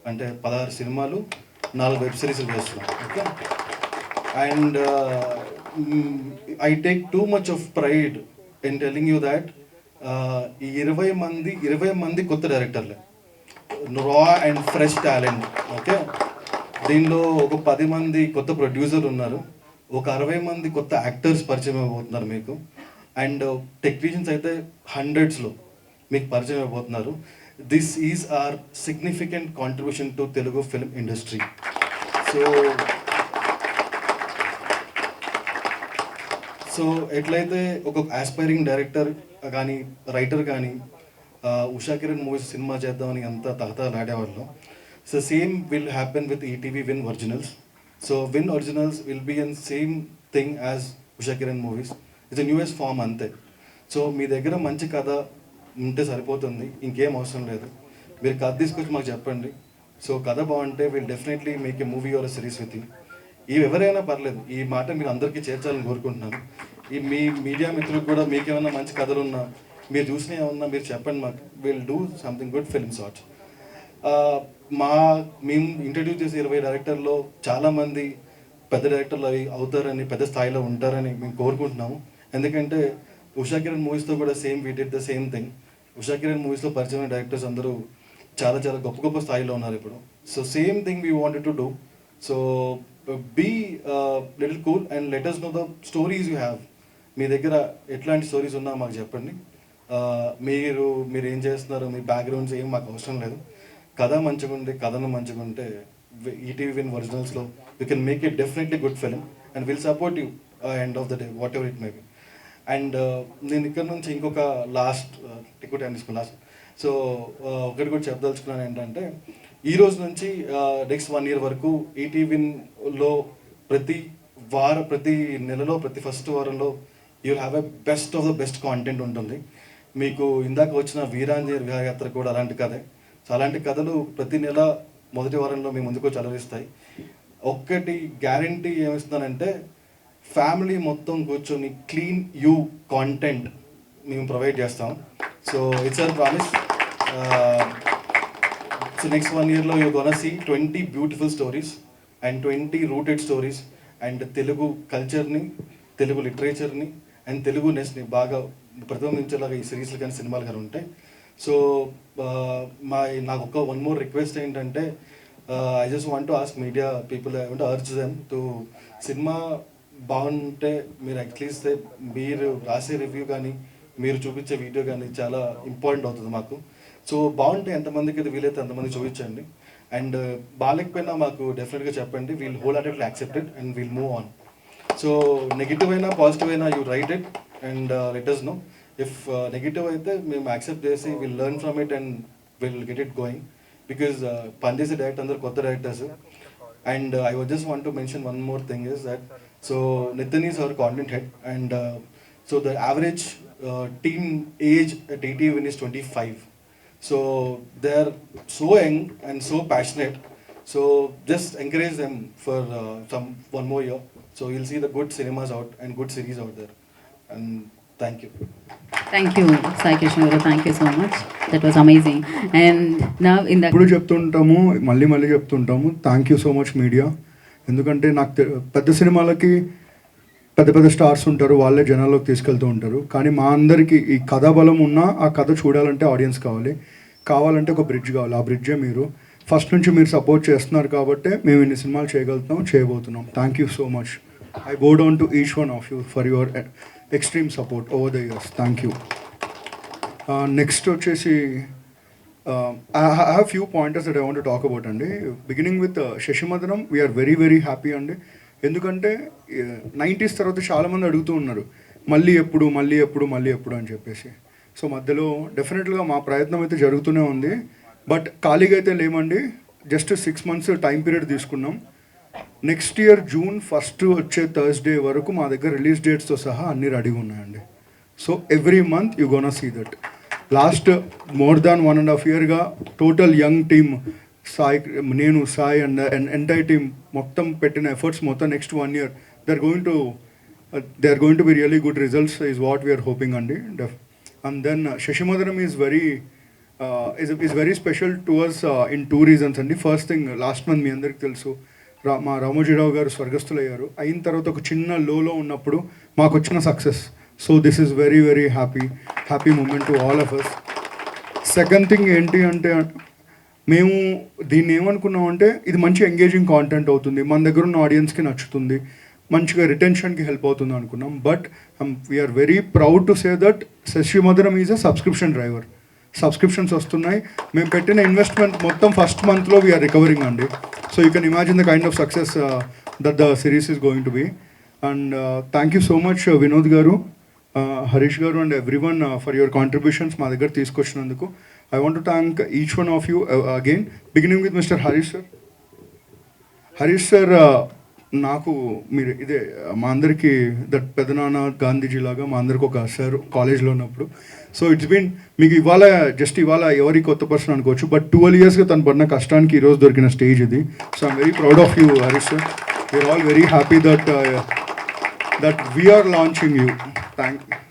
అంటే 16 సినిమాలు, 4 వెబ్ సిరీస్లు చేస్తున్నాం. Okay. And I take too much of pride in telling you that ఈ 20 మంది కొత్త డైరెక్టర్లే, రా అండ్ ఫ్రెష్ టాలెంట్. ఓకే. దీనిలో ఒక 10 మంది కొత్త ప్రొడ్యూసర్ ఉన్నారు, ఒక 60 మంది కొత్త యాక్టర్స్ పరిచయం అయిపోతున్నారు మీకు. అండ్ టెక్నీషియన్స్ అయితే 100sలో మీకు పరిచయం అయిపోతున్నారు. This is our significant contribution to Telugu film industry. So ఎట్లయితే ఒక ఆస్పైరింగ్ డైరెక్టర్ కానీ రైటర్ కానీ ఉషా కిరణ్ మూవీస్ సినిమా చేద్దామని అంత తహతహలాడేవాళ్ళం. So same will happen with ETV Win Originals. So Win Originals will be in same thing as Usha Kiran movies. It's a newest form అంతే. So మీ దగ్గర మంచి కథ ఉంటే సరిపోతుంది, ఇంకేం అవసరం లేదు. మీరు కథ తీసుకొచ్చి మాకు చెప్పండి. సో కథ బాగుంటే will definitely make a movie or series with you. ఇవి ఎవరైనా పర్లేదు, ఈ మాట మీరు అందరికీ చేర్చాలని కోరుకుంటున్నాను. ఈ మీ మీడియా మిత్రులకు కూడా మీకు ఏమైనా మంచి కథలు ఉన్నా, మీరు చూసిన ఏమన్నా మీరు చెప్పండి మాకు. Will do something good film sorts. మేము ఇంట్రడ్యూస్ చేసే 20 డైరెక్టర్లో చాలామంది పెద్ద డైరెక్టర్లు అవి అవుతారని, పెద్ద స్థాయిలో ఉంటారని మేము కోరుకుంటున్నాము. ఎందుకంటే ఉషా కిరణ్ మూవీస్తో కూడా same we did the same thing. Usha Kiran మూవీస్లో పరిచయమైన డైరెక్టర్స్ అందరూ చాలా చాలా గొప్ప గొప్ప స్థాయిలో ఉన్నారు ఇప్పుడు. So same thing we wanted to do. So be little cool and let us know the stories you have. మీ దగ్గర ఎట్లాంటి స్టోరీస్ ఉన్నా మాకు చెప్పండి. మీరు ఏం చేస్తున్నారు, మీ బ్యాక్గ్రౌండ్స్ ఏం మాకు అవసరం లేదు. కథ మంచిగా ఉంటే, కథను మంచిగా ఉంటే ఈటీవీ విన్ ఒరిజినల్స్లో you can make it definitely good film and will support you end of the day whatever it may be. And నేను ఇక్కడ నుంచి ఇంకొక ఎక్కువ టైం తీసుకున్నాను లాస్ట్. సో ఒకటి కూడా చెప్పదలుచుకున్నాను ఏంటంటే, ఈ రోజు నుంచి నెక్స్ట్ 1 year వరకు ఈటీవీలో ప్రతి నెలలో ప్రతి ఫస్ట్ వారంలో you will have a best of the best content ఉంటుంది. మీకు ఇందాక వచ్చిన వీరాంజనేయ విహారయాత్ర కూడా అలాంటి కథే. సో అలాంటి కథలు ప్రతి నెల మొదటి వారంలో మీ ముందుకు చలవిస్తాయి. ఒక్కటి గ్యారంటీ ఏమిస్తున్నానంటే, ఫ్యామిలీ మొత్తం కూర్చొని క్లీన్ యూ కాంటెంట్ మేము ప్రొవైడ్ చేస్తాం. So it's a promise. So next 1 yearలో you gonna see 20 beautiful stories and 20 rooted stories and Telugu కల్చర్ని, తెలుగు లిటరేచర్ని అండ్ తెలుగునెస్ని బాగా ప్రతిబింబించేలాగా ఈ సిరీస్లు కానీ సినిమాలు కానీ ఉంటాయి. సో నాకు ఒక వన్ మోర్ రిక్వెస్ట్ ఏంటంటే, I just want to ask media people, I want to urge them to, cinema బాగుంటే మీరు అట్లీస్ట్ మీరు రాసే రివ్యూ కానీ మీరు చూపించే వీడియో కానీ చాలా ఇంపార్టెంట్ అవుతుంది మాకు. సో బాగుంటే ఎంతమందికి ఇది వీలైతే అంతమంది చూపించండి. అండ్ బాగాలేకపోయినా మాకు డెఫినెట్గా చెప్పండి. We'll whole heartedly accepted and we'll move on. So negative అయినా పాజిటివ్ అయినా you write it and let us know. If negative అయితే మేము యాక్సెప్ట్ చేసి will learn from it and will get it going. Because పనిచేసే director అందరు కొత్త directors. And I would just want to mention one more thing is that, so Nitin is our content head and so the average team age at ETV Win is 25. So they are so young and so passionate. So just encourage them for one more year. So you'll see the good cinemas out and good series out there. And thank you. Thank you, Sai Krishna garu. Thank you so much. That was amazing. And now in the ఇప్పుడు చెప్తుంటాము, మళ్ళీ చెప్తుంటాము, thank you so much media. ఎందుకంటే నాకు పెద్ద సినిమాలకి పెద్ద stars ఉంటారు, వాళ్ళే జనాల్లోకి తీసుకెళ్తూ ఉంటారు. కానీ మా అందరికీ ఈ కథా బలం ఉన్నా ఆ కథ చూడాలంటే ఆడియన్స్ కావాలంటే ఒక బ్రిడ్జ్ కావాలి. ఆ బ్రిడ్జే మీరు. ఫస్ట్ నుంచి మీరు సపోర్ట్ చేస్తున్నారు కాబట్టి మేము ఇన్ని సినిమాలు చేయబోతున్నాం. Thank you so much. I బో down to each one of you for your extreme support over the years. Thank you. Next వచ్చేసి I have few pointers that I want to talk about అండి. Beginning with Sasimadanam, we are very happy అండి. ఎందుకంటే 90s తర్వాత చాలామంది అడుగుతూ ఉన్నారు మళ్ళీ ఎప్పుడు అని చెప్పేసి. సో మధ్యలో డెఫినెట్గా మా ప్రయత్నం అయితే జరుగుతూనే ఉంది. బట్ ఖాళీగా అయితే లేమండి. జస్ట్ 6 months టైం పీరియడ్ తీసుకున్నాం. నెక్స్ట్ ఇయర్ June 1st వచ్చే థర్స్డే వరకు మా దగ్గర రిలీజ్ డేట్స్తో సహా అన్నీ రెడీగా ఉన్నాయండి. So every month you gonna see that. Last more than 1.5 yearగా టోటల్ యంగ్ టీమ్, నేను సాయి అండ్ ఎంటైర్ టీమ్ మొత్తం పెట్టిన ఎఫర్ట్స్ మొత్తం next 1 year they are going to be really good results is what we are hoping అండి. And then Sasimadanam is very special to us in 2 reasons అండి. First thing, last month మీ అందరికీ తెలుసు మా రామోజీరావు గారు స్వర్గస్థులయ్యారు. అయిన తర్వాత ఒక చిన్న లోలో ఉన్నప్పుడు మాకు వచ్చిన success. So this is very happy moment to all of us. Second thing ఏంటి అంటే, మేము దీన్ని ఏమనుకున్నామంటే ఇది మంచి ఎంగేజింగ్ కాంటెంట్ అవుతుంది, మన దగ్గర ఉన్న ఆడియన్స్కి నచ్చుతుంది, మంచిగా రిటెన్షన్కి హెల్ప్ అవుతుంది అనుకున్నాం. But we are very proud to say that Sasimadanam is a subscription driver. Subscriptions వస్తున్నాయి. మేము పెట్టిన ఇన్వెస్ట్మెంట్ మొత్తం ఫస్ట్ మంత్లో వీఆర్ రికవరింగ్ అండి. So you can imagine the kind of success that the series is going to be. And thank you so much Vinod garu, Harish garu and everyone for your contributions మా దగ్గర తీసుకొచ్చినందుకు. I want to thank each one of you again, beginning with Mr. Harish sir. Harish sir నాకు మీరు ఇదే మా అందరికీ that పెదనాన్న గాంధీజీ లాగా మా అందరికి ఒక సార్ కాలేజ్లో ఉన్నప్పుడు. సో ఇట్స్ బీన్ మీకు ఇవాళ జస్ట్ ఇవాళ ఎవరి కొత్త పర్సన్ అనుకోవచ్చు, బట్ 12 yearsగా తను పడిన కష్టానికి ఈరోజు దొరికిన స్టేజ్ ఇది. So I'm very proud of you Harish sir. We're all very happy that we're launching you.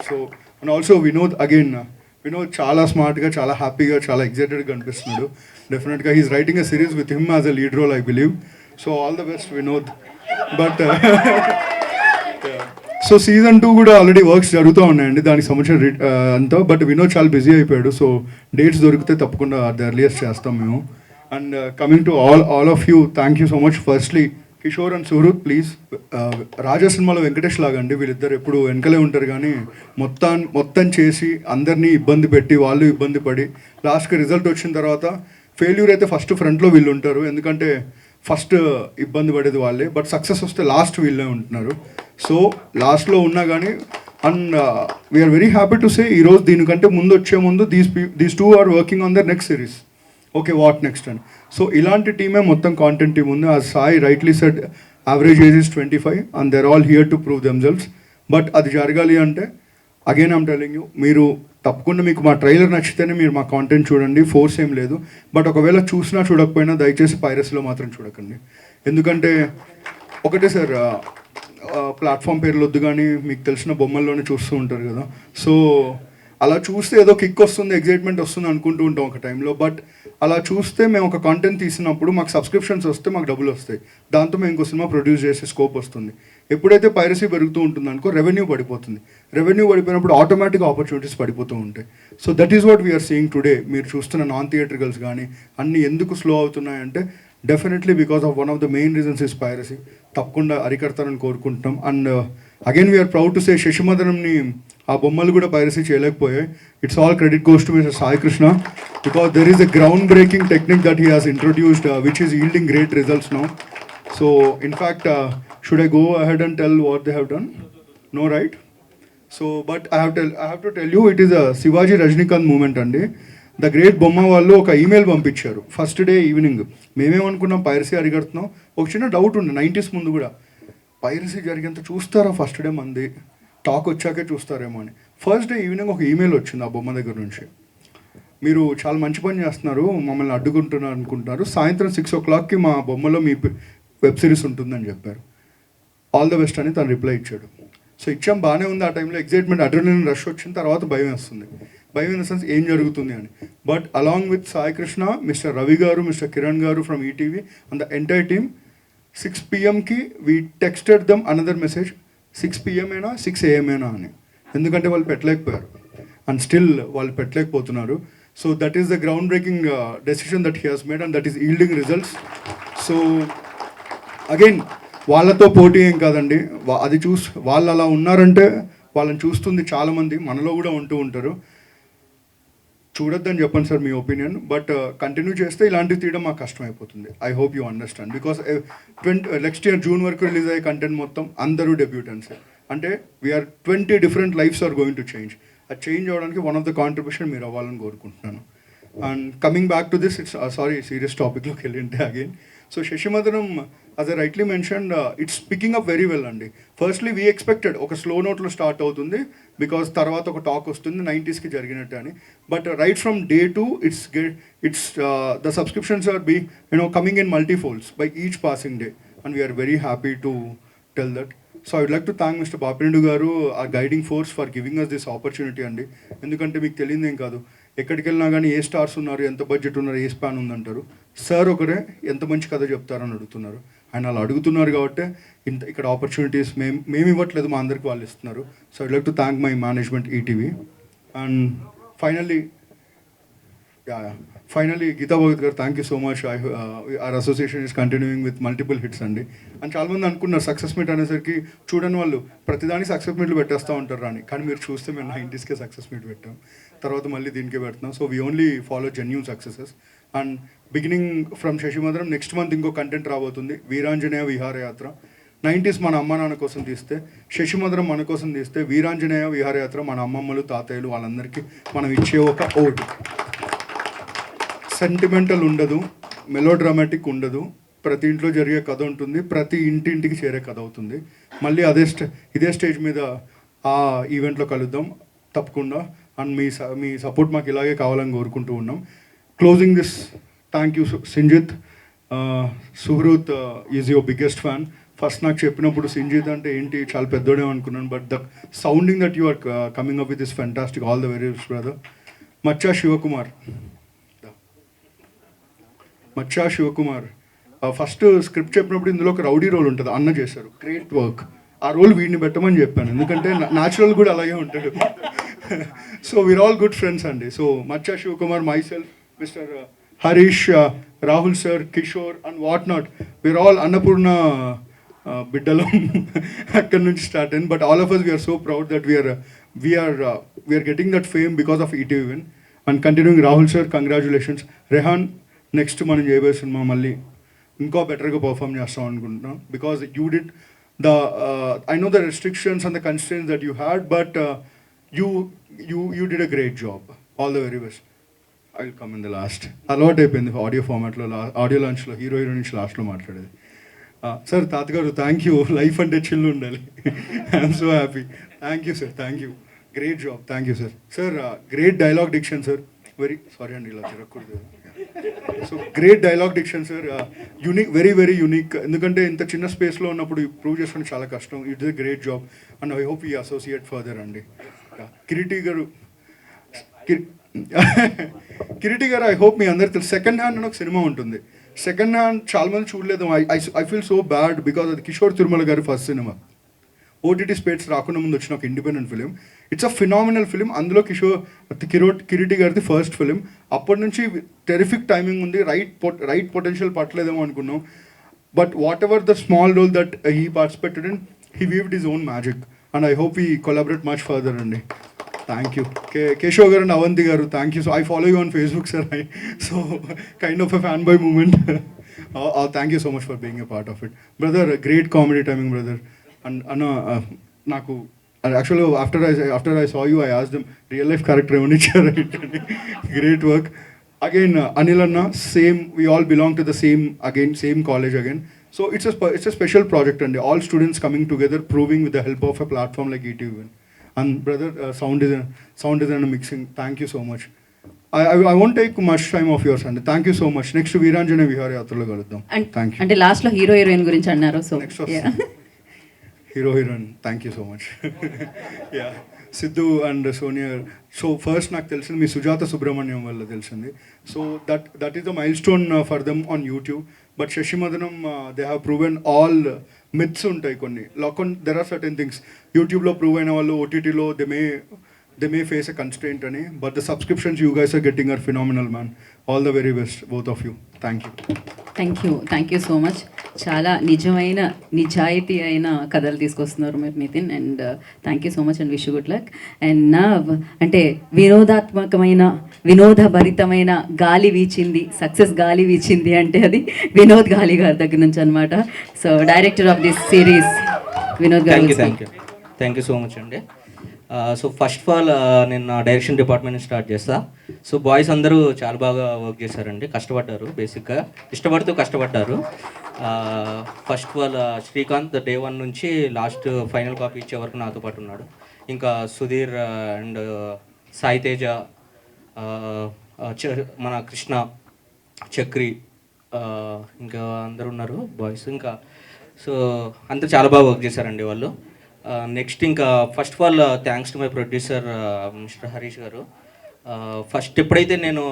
So and also Vinod again, Vinod చాలా స్మార్ట్గా, చాలా హ్యాపీగా, చాలా ఎగ్జైటెడ్గా కనిపిస్తున్నాడు. డెఫినెట్గా he's writing a series with him as a lead role, I believe. So all the best Vinod. But so season 2 కూడా already works జరుగుతూ ఉన్నాయండి, దానికి సంబంధించిన అంతా. బట్ వినోద్ చాలా బిజీ అయిపోయాడు. సో డేట్స్ దొరికితే తప్పకుండా ద ఎర్లియస్ట్ చేస్తాం మేము. And coming to all of you, thank you so much. Firstly Kishore and Suhruth, please. Raja సినిమాలో వెంకటేష్ లాగా అండి, వీళ్ళిద్దరు ఎప్పుడు వెనకలే ఉంటారు కానీ మొత్తం చేసి అందరినీ ఇబ్బంది పెట్టి వాళ్ళు ఇబ్బంది పడి లాస్ట్కి రిజల్ట్ వచ్చిన తర్వాత ఫెయిల్యూర్ అయితే ఫస్ట్ ఫ్రంట్లో వీళ్ళు ఉంటారు, ఎందుకంటే ఫస్ట్ ఇబ్బంది పడేది వాళ్ళే. బట్ సక్సెస్ వస్తే లాస్ట్ వీళ్ళే ఉంటున్నారు. సో లాస్ట్లో ఉన్నా కానీ and we are very happy to say ఈరోజు దీనికంటే వచ్చే ముందు these two are working on their next series. Okay, what next అని. సో ఇలాంటి టీమే మొత్తం కాంటెంట్ టీమ్ ఉంది. ఆ Sai rightly said average age is 25 and they're all here to prove themselves. But అది జరగాలి అంటే అగైన్ ఐమ్ టెలింగ్ యూ, మీరు తప్పకుండా మీకు మా ట్రైలర్ నచ్చితేనే మీరు మా కాంటెంట్ చూడండి, ఫోర్స్ ఏం లేదు. బట్ ఒకవేళ చూసినా చూడకపోయినా దయచేసి పైరసీలో మాత్రం చూడకండి. ఎందుకంటే ఒకటే సార్, ప్లాట్ఫామ్ పేర్లు వద్దు కానీ మీకు తెలిసిన బొమ్మల్లోనే చూస్తూ ఉంటారు కదా. సో అలా చూస్తే ఏదో కిక్ వస్తుంది, ఎగ్జైట్మెంట్ వస్తుంది అనుకుంటూ ఉంటాం ఒక టైంలో. బట్ అలా చూస్తే మేము ఒక కాంటెంట్ తీసినప్పుడు మాకు సబ్స్క్రిప్షన్స్ వస్తే మాకు డబ్బులు వస్తాయి, దాంతో మేము ఇంకో సినిమా ప్రొడ్యూస్ చేసే స్కోప్ వస్తుంది. ఎప్పుడైతే పైరసీ పెరుగుతూ ఉంటుంది అనుకో, రెవెన్యూ పడిపోతుంది. రెవెన్యూ పడిపోయినప్పుడు ఆటోమేటిక్గా ఆపర్చునిటీస్ పడిపోతూ ఉంటాయి. So that is what we are seeing today. మీరు చూస్తున్న నాన్ థియేట్రికల్స్ కానీ అన్నీ ఎందుకు స్లో అవుతున్నాయంటే definitely because of one of the main reasons is piracy. తప్పకుండా అరికడతారని కోరుకుంటున్నాం. And again we are proud to say శశిమదనంని ఆ బొమ్మలు కూడా పైరసీ చేయలేకపోయాయి. It's all credit goes to mister Sai Krishna, because there is a ground breaking technique that he has introduced which is yielding great results now. So in fact, should I go ahead and tell what they have done? No, right? So but I have to tell you, it is a Shivaji Rajnikant movement అండి. The great బొమ్మ వాళ్ళు ఒక email పంపించారు first day evening. మేమేమనుకున్నాం piracy అరిగడుతున్నాం. ఒక చిన్న doubt ఉండే 90s ముందు కూడా, పైరసీ జరిగేంత చూస్తారా ఫస్ట్ డే మంది, టాక్ వచ్చాకే చూస్తారేమో అని. ఫస్ట్ డే ఈవినింగ్ ఒక ఈమెయిల్ వచ్చింది ఆ బొమ్మ దగ్గర నుంచి, మీరు చాలా మంచి పని చేస్తున్నారు, మమ్మల్ని అడ్డుకుంటున్నారు అనుకుంటున్నారు, సాయంత్రం 6 o'clockకి మా బొమ్మలో మీ వెబ్ సిరీస్ ఉంటుందని చెప్పారు, ఆల్ ద బెస్ట్ అని తను రిప్లై ఇచ్చాడు. సో ఇచ్చాం, బాగానే ఉంది. ఆ టైంలో ఎగ్జైట్మెంట్, అడ్రినలిన్ రష్ వచ్చిన తర్వాత భయం వేస్తుంది. భయం ఇన్ ద సెన్స్ ఏం జరుగుతుంది అని. But along with Sai Krishna, mister Ravi గారు, మిస్టర్ కిరణ్ గారు from ETV and the entire team, 6 PM we texted them another message, 6 PM అయినా 6 AM అయినా అని. ఎందుకంటే వాళ్ళు పెట్టలేకపోయారు అండ్ స్టిల్ వాళ్ళు పెట్టలేకపోతున్నారు. So that is the ground breaking decision that he has made and that is yielding results. So again వాళ్ళతో పోటీ ఏం కాదండి, అది వాళ్ళు అలా ఉన్నారంటే వాళ్ళని చూస్తుంది చాలామంది, మనలో కూడా ఉంటూ ఉంటారు. చూడొద్దని చెప్పండి సార్ మీ ఒపీనియన్, బట్ కంటిన్యూ చేస్తే ఇలాంటివి తీయడం మాకు కష్టమైపోతుంది. I hope you understand. Because next year June వరకు రిలీజ్ అయ్యే కంటెంట్ మొత్తం అందరూ డెబ్యూటెంట్స్. అంటే we are 20 different lives are going to change. అది చేంజ్ అవ్వడానికి వన్ ఆఫ్ ద కాంట్రిబ్యూషన్ మీరు అవ్వాలని కోరుకుంటున్నాను. And coming back to this, it's sorry serious టాపిక్లోకి వెళ్ళింటే again. So Sasimadanam, as I rightly mentioned, it's picking up very well అండి. Firstly we expected ఒక slow నోట్లో స్టార్ట్ అవుతుంది, బికాస్ తర్వాత ఒక టాక్ వస్తుంది 90sకి జరిగినట్టు అని. But right from day 2 it's the subscriptions are coming in multifolds by each passing day, and we are very happy to tell that. So I would like to thank Mr. Papinindu garu, our guiding force, for giving us this opportunity అండి. ఎందుకంటే మీకు తెలియదు ఏం కాదు, ఎక్కడికి వెళ్ళినా కానీ ఏ stars ఉన్నారు, ఎంత బడ్జెట్ ఉన్నారు, ఏ స్పాన్ ఉందంటారు. సార్ ఒకరే ఎంత మంచి కథ చెప్తారని అడుగుతున్నారు. ఆయన అలా అడుగుతున్నారు కాబట్టి ఇక్కడ ఆపర్చునిటీస్ మేము ఇవ్వట్లేదు, మా అందరికి వాళ్ళు ఇస్తున్నారు. So I'd like to thank my management ETV. And finally Geetha Bhagat garu, thank you so much. Our association is continuing with multiple hits అండి. అండ్ చాలామంది అనుకున్నారు సక్సెస్ మీట్ అనేసరికి చూడని వాళ్ళు ప్రతిదానికి సక్సెస్ మీట్లు పెట్టేస్తూ ఉంటారు అని, కానీ మీరు చూస్తే మేము 90sకే సక్సెస్ మీట్ పెట్టాం, తర్వాత మళ్ళీ దీనికే పెడుతున్నాం. So we only follow genuine successes. And beginning from Sasimadanam next month ఇంకో కంటెంట్ రాబోతుంది, వీరాంజనేయ విహారయాత్ర. 90s మన అమ్మ నాన్న కోసం తీస్తే, శశిమదనం మన కోసం తీస్తే, వీరాంజనేయ విహారయాత్ర మన అమ్మమ్మలు తాతయ్యలు వాళ్ళందరికీ మనం ఇచ్చే ఒక ఓటు. సెంటిమెంటల్ ఉండదు, మెలో డ్రామాటిక్ ఉండదు. ప్రతి ఇంట్లో జరిగే కథ ఉంటుంది, ప్రతి ఇంటింటికి చేరే కథ అవుతుంది. మళ్ళీ ఇదే స్టేజ్ మీద ఆ ఈవెంట్లో కలుద్దాం తప్పకుండా. అండ్ మీ సపోర్ట్ మాకు ఇలాగే కావాలని కోరుకుంటూ ఉన్నాం. Closing this, thank you Sinjith. Suhruth is your biggest fan. First నాకు చెప్పినప్పుడు సింజిత్ అంటే ఏంటి చాలా పెద్దోడే అనుకున్నాను, but the sounding that you are coming up with is fantastic. All the very best brother. మచ్చా శివకుమార్ ఫస్ట్ స్క్రిప్ట్ చెప్పినప్పుడు ఇందులో ఒక రౌడీ రోల్ ఉంటుంది, అన్న చేశారు, గ్రేట్ వర్క్. ఆ రోల్ వీడిని పెట్టమని చెప్పాను, ఎందుకంటే న్యాచురల్ కూడా అలాగే ఉంటాడు. So we are all good friends అండి. సో మచ్చా Shivakumar, myself, mister Harish, Rahul sir, Kishore and what not, we are all Annapurna బిడ్డలం అక్కడి నుంచి స్టార్ట్ అయింది. But all of us we are so proud that we are getting that fame because of ETV win. And continuing Rahul sir, congratulations. Rehan, next మనం చేయబోయే సినిమా మళ్ళీ ఇంకా బెటర్గా పర్ఫామ్ చేస్తాం అనుకుంటున్నాం, because you did the I know the restrictions and the constraints that you had, but you did a great job. All the very best. I will come in the last. అలవాటు అయిపోయింది audio ఫార్మాట్లో, audio లాంచ్లో hero నుంచి లాస్ట్లో మాట్లాడేది. Sir తాతగారు thank you. Life అంటే chill ఉండాలి. I'm so happy. Thank you sir, thank you. Great job. Thank you sir. Sir great dialogue diction sir. Very sorry అండి, ఇలా జరగకూడదు. So great dialogue diction sir, unique, very very unique. ఎందుకంటే ఇంత చిన్న స్పేస్లో ఉన్నప్పుడు ప్రూవ్ చేసుకోవడం చాలా కష్టం. It's a great job and I hope you associate further అండి. కిరీటి గారు ఐ హోప్ మీ అందరికి తెలుసు, సెకండ్ హ్యాండ్ అని ఒక సినిమా ఉంటుంది. సెకండ్ హ్యాండ్ చాలా మంది చూడలేదు. I feel so bad because అది కిషోర్ తిరుమల గారి ఫస్ట్ సినిమా. ఓటీటీ స్పేట్స్ రాకుండా ముందు వచ్చిన ఒక independent film. It's a phenomenal film. అందులో కిరీటి గారిది ఫస్ట్ ఫిలిం. అప్పటి నుంచి టెరిఫిక్ టైమింగ్ ఉంది, రైట్ పొటెన్షియల్ పట్టలేదేమో అనుకున్నాం. But whatever the small role that he participated in, he weaved his own magic and I hope he collaborate much further అండి. Thank you. Keshav garu and Avanthi garu, thank you. So I follow you on Facebook sir. So kind of a fan boy moment. Thank you so much for being a part of it. Brother, great comedy timing brother. And అన్న నాకు యాక్చువల్గా after I saw you I asked them real life character ఏమని ఇచ్చారు ఏంటని. Great work. Again Anil అన్న, same, we all belong to the same college again. So it's a special project అండి. All students coming together, proving with the help of a platform like ETV. And brother, sound design and mixing, thank you so much. I won't take much time of yours and thank you so much. Next Veeranjane Vihara Yatralo kaluddam. Thank you. అంటే last లో hero heroine గురించి అన్నారు. So hero heroine, thank you so much. Yeah, Siddhu and Sonia. So first నాకు తెలిసింది మీ సుజాత సుబ్రహ్మణ్యం వల్ల తెలిసింది. So that is the milestone for them on YouTube. But Sasimadanam, they have proven all myths ఉంటాయి కొన్ని. దెర్ ఆర్ సర్టెన్ థింగ్స్ యూట్యూబ్లో prove అయిన వాళ్ళు ఓటీటీలో they may face a constraint అని. But the subscriptions you guys are getting are phenomenal man. All the very best both of you. Thank you. Thank you so much. చాలా నిజాయితీ అయిన కథలు తీసుకొస్తున్నారు మీరు Nitin, and thank you so much and wish good luck. And నా అంటే వినోదభరితమైన గాలి వీచింది, success గాలి వీచింది అంటే అది వినోద్ గాలి గారి దగ్గర నుంచి అనమాట. So director of this series Vinod గారు. థ్యాంక్ యూ సో మచ్ అండి. సో ఫస్ట్ ఆఫ్ ఆల్ నేను నా డైరెక్షన్ డిపార్ట్మెంట్ స్టార్ట్ చేస్తా. సో బాయ్స్ అందరూ చాలా బాగా వర్క్ చేశారండి, కష్టపడ్డారు, బేసిక్గా ఇష్టపడుతూ కష్టపడ్డారు. First of all Srikanth day 1 నుంచి లాస్ట్ ఫైనల్ కాపీ ఇచ్చే వరకు నాతో పాటు ఉన్నాడు. ఇంకా సుధీర్ అండ్ సాయి తేజ, మన కృష్ణ, చక్రి, ఇంకా అందరు ఉన్నారు బాయ్స్. ఇంకా సో అందరూ చాలా బాగా వర్క్ చేశారండి వాళ్ళు. నెక్స్ట్ ఇంకా first of all thanks to my producer mister Harish గారు. ఫస్ట్ ఎప్పుడైతే నేను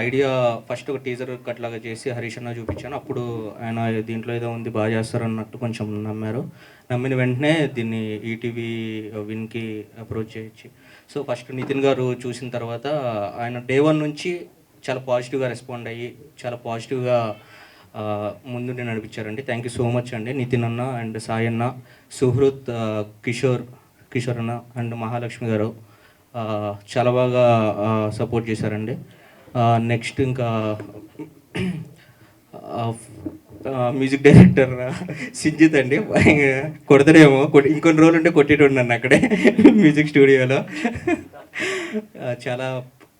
ఐడియా ఫస్ట్ ఒక టీజర్ కట్లాగా చేసి హరీష్ అన్న చూపించాను, అప్పుడు ఆయన దీంట్లో ఏదో ఉంది బాగా చేస్తారు అన్నట్టు కొంచెం నమ్మారు. నమ్మిన వెంటనే దీన్ని ఈటీవీ విన్కి అప్రోచ్ చేయొచ్చు. సో ఫస్ట్ నితిన్ గారు చూసిన తర్వాత ఆయన డే 1 నుంచి చాలా పాజిటివ్గా రెస్పాండ్ అయ్యి చాలా పాజిటివ్గా ముందు నడిపించారండి. థ్యాంక్ యూ సో మచ్ అండి నితిన్ అన్న అండ్ సాయి అన్న, సుహృత్, కిషోర్ అన్న అండ్ మహాలక్ష్మి గారు చాలా బాగా సపోర్ట్ చేశారండి. నెక్స్ట్ ఇంకా మ్యూజిక్ డైరెక్టర్ సింజిత్ అండి, కొడతాడేమో, ఇంకొన్ని రోజులు ఉంటే కొట్టేటోడు నన్ను అక్కడే మ్యూజిక్ స్టూడియోలో. చాలా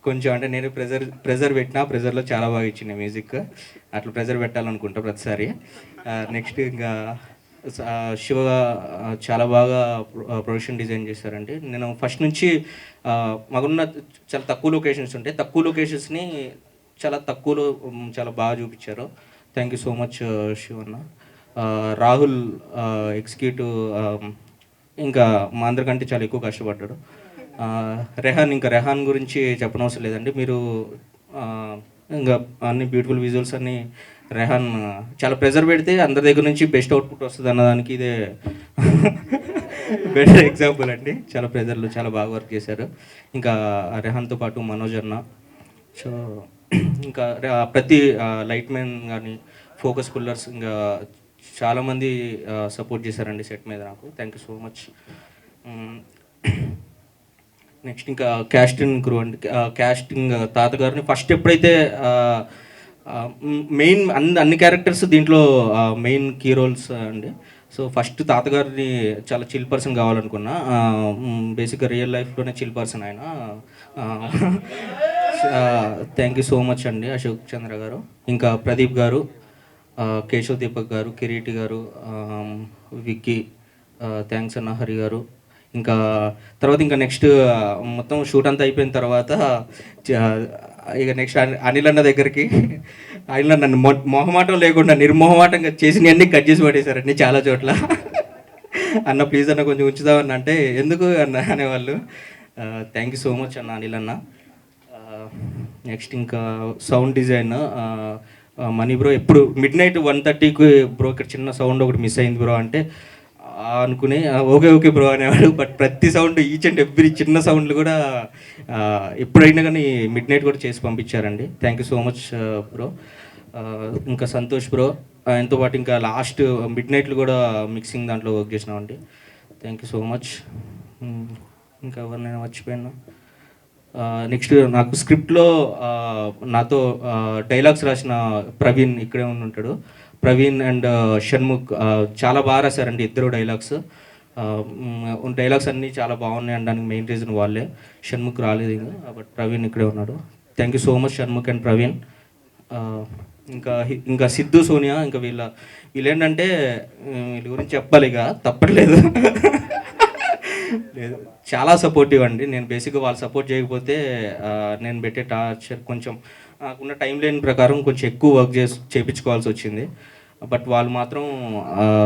కొంచెం అంటే నేను ప్రెజర్ పెట్టినా ప్రెజర్లో చాలా బాగా ఇచ్చిన మ్యూజిక్, అట్లా ప్రెజర్ పెట్టాలనుకుంటా ప్రతిసారి. నెక్స్ట్ ఇంకా శివ చాలా బాగా ప్రొడక్షన్ డిజైన్ చేశారండి. నేను ఫస్ట్ నుంచి మాకున్న చాలా తక్కువ లొకేషన్స్ ఉంటాయి, తక్కువ లొకేషన్స్ని చాలా తక్కువలో చాలా బాగా చూపించారు. Thank you so much Shivanna. Rahul executive ఇంకా మా అందరికంటే చాలా ఎక్కువ కష్టపడ్డాడు. రెహాన్ గురించి చెప్పనవసరం లేదండి. మీరు ఇంకా అన్ని బ్యూటిఫుల్ విజువల్స్ అన్ని రెహాన్ చాలా ప్రెజర్ పెడితే అందరి దగ్గర నుంచి బెస్ట్ అవుట్పుట్ వస్తుంది అన్నదానికి ఇదే బెటర్ ఎగ్జాంపుల్ అండి. చాలా ప్రెజర్లు చాలా బాగా వర్క్ చేశారు. ఇంకా రెహాన్తో పాటు మనోజ్ అన్న, సో ఇంకా ప్రతి లైట్ మ్యాన్ కానీ ఫోకస్ పుల్లర్స్ ఇంకా చాలామంది సపోర్ట్ చేశారండి సెట్ మీద నాకు. Thank you so much. Next ఇంకా క్యాస్టింగ్ క్రూ అండి. క్యాస్టింగ్ తాతగారిని ఫస్ట్ ఎప్పుడైతే మెయిన్ అన్ని క్యారెక్టర్స్ దీంట్లో మెయిన్ కీ రోల్స్ అండి. సో ఫస్ట్ తాతగారిని చాలా చిల్ పర్సన్ కావాలనుకున్నా. బేసిక్గా రియల్ లైఫ్లోనే చిల్ పర్సన్ ఆయన. థ్యాంక్ యూ సో మచ్ అండి అశోక్ చంద్ర గారు, ఇంకా ప్రదీప్ గారు, కేశవ్ దీపక్ గారు, కిరీటి గారు, విక్కీ, థ్యాంక్స్ అన్న, హరి గారు. ఇంకా తర్వాత ఇంకా నెక్స్ట్ మొత్తం షూట్ అంతా అయిపోయిన తర్వాత ఇక నెక్స్ట్ అనిల్ అన్న దగ్గరికి, అనిల్ నన్ను మొహమాటం లేకుండా నిర్మోహమాటంగా చేసినవన్నీ కట్ చేసి పడేశారండి చాలా చోట్ల. అన్న ప్లీజ్ అన్న కొంచెం ఉంచుదామన్న అంటే ఎందుకు అన్న అనేవాళ్ళు. థ్యాంక్ యూ సో మచ్ అన్న అనిల్ అన్న. నెక్స్ట్ ఇంకా సౌండ్ డిజైన్ మనీ బ్రో ఎప్పుడు మిడ్ నైట్ 1:30కి బ్రో ఇక్కడ చిన్న సౌండ్ ఒకటి మిస్ అయింది బ్రో అంటే అనుకుని ఓకే బ్రో అనేవాడు. బట్ ప్రతి సౌండ్ ఈచ్ అండ్ ఎవ్రీ చిన్న సౌండ్లు కూడా ఎప్పుడైనా కానీ మిడ్ నైట్ కూడా చేసి పంపించారండి. Thank you so much bro. ఇంకా సంతోష్ బ్రో, ఆయనతో పాటు ఇంకా లాస్ట్ మిడ్ నైట్లు కూడా మిక్సింగ్ దాంట్లో వర్క్ చేసినామండి. Thank you so much. ఇంకా ఎవరినైనా మర్చిపోయాను. నెక్స్ట్ నాకు స్క్రిప్ట్లో నాతో డైలాగ్స్ రాసిన ప్రవీణ్ ఇక్కడే ఉంటాడు. ప్రవీణ్ అండ్ షణ్ముఖ్ చాలా బాగా రాశారండి ఇద్దరు డైలాగ్స్. డైలాగ్స్ అన్నీ చాలా బాగున్నాయి అనడానికి మెయిన్ రీజన్ వాళ్ళే. షణ్ముఖ్ రాలేదు ఇంకా, బట్ ప్రవీణ్ ఇక్కడే ఉన్నాడు. Thank you so much Shanmukh and Praveen. ఇంకా సిద్ధు, సోనియా, ఇంకా వీళ్ళేంటంటే వీళ్ళ గురించి చెప్పాలి ఇక తప్పట్లేదు. లేదు చాలా సపోర్టివ్ అండి. నేను బేసిక్గా వాళ్ళు సపోర్ట్ చేయకపోతే నేను పెట్టే టార్చర్ కొంచెం నాకున్న టైం లైన్ ప్రకారం కొంచెం ఎక్కువ వర్క్ చేయించుకోవాల్సి వచ్చింది. బట్ వాళ్ళు మాత్రం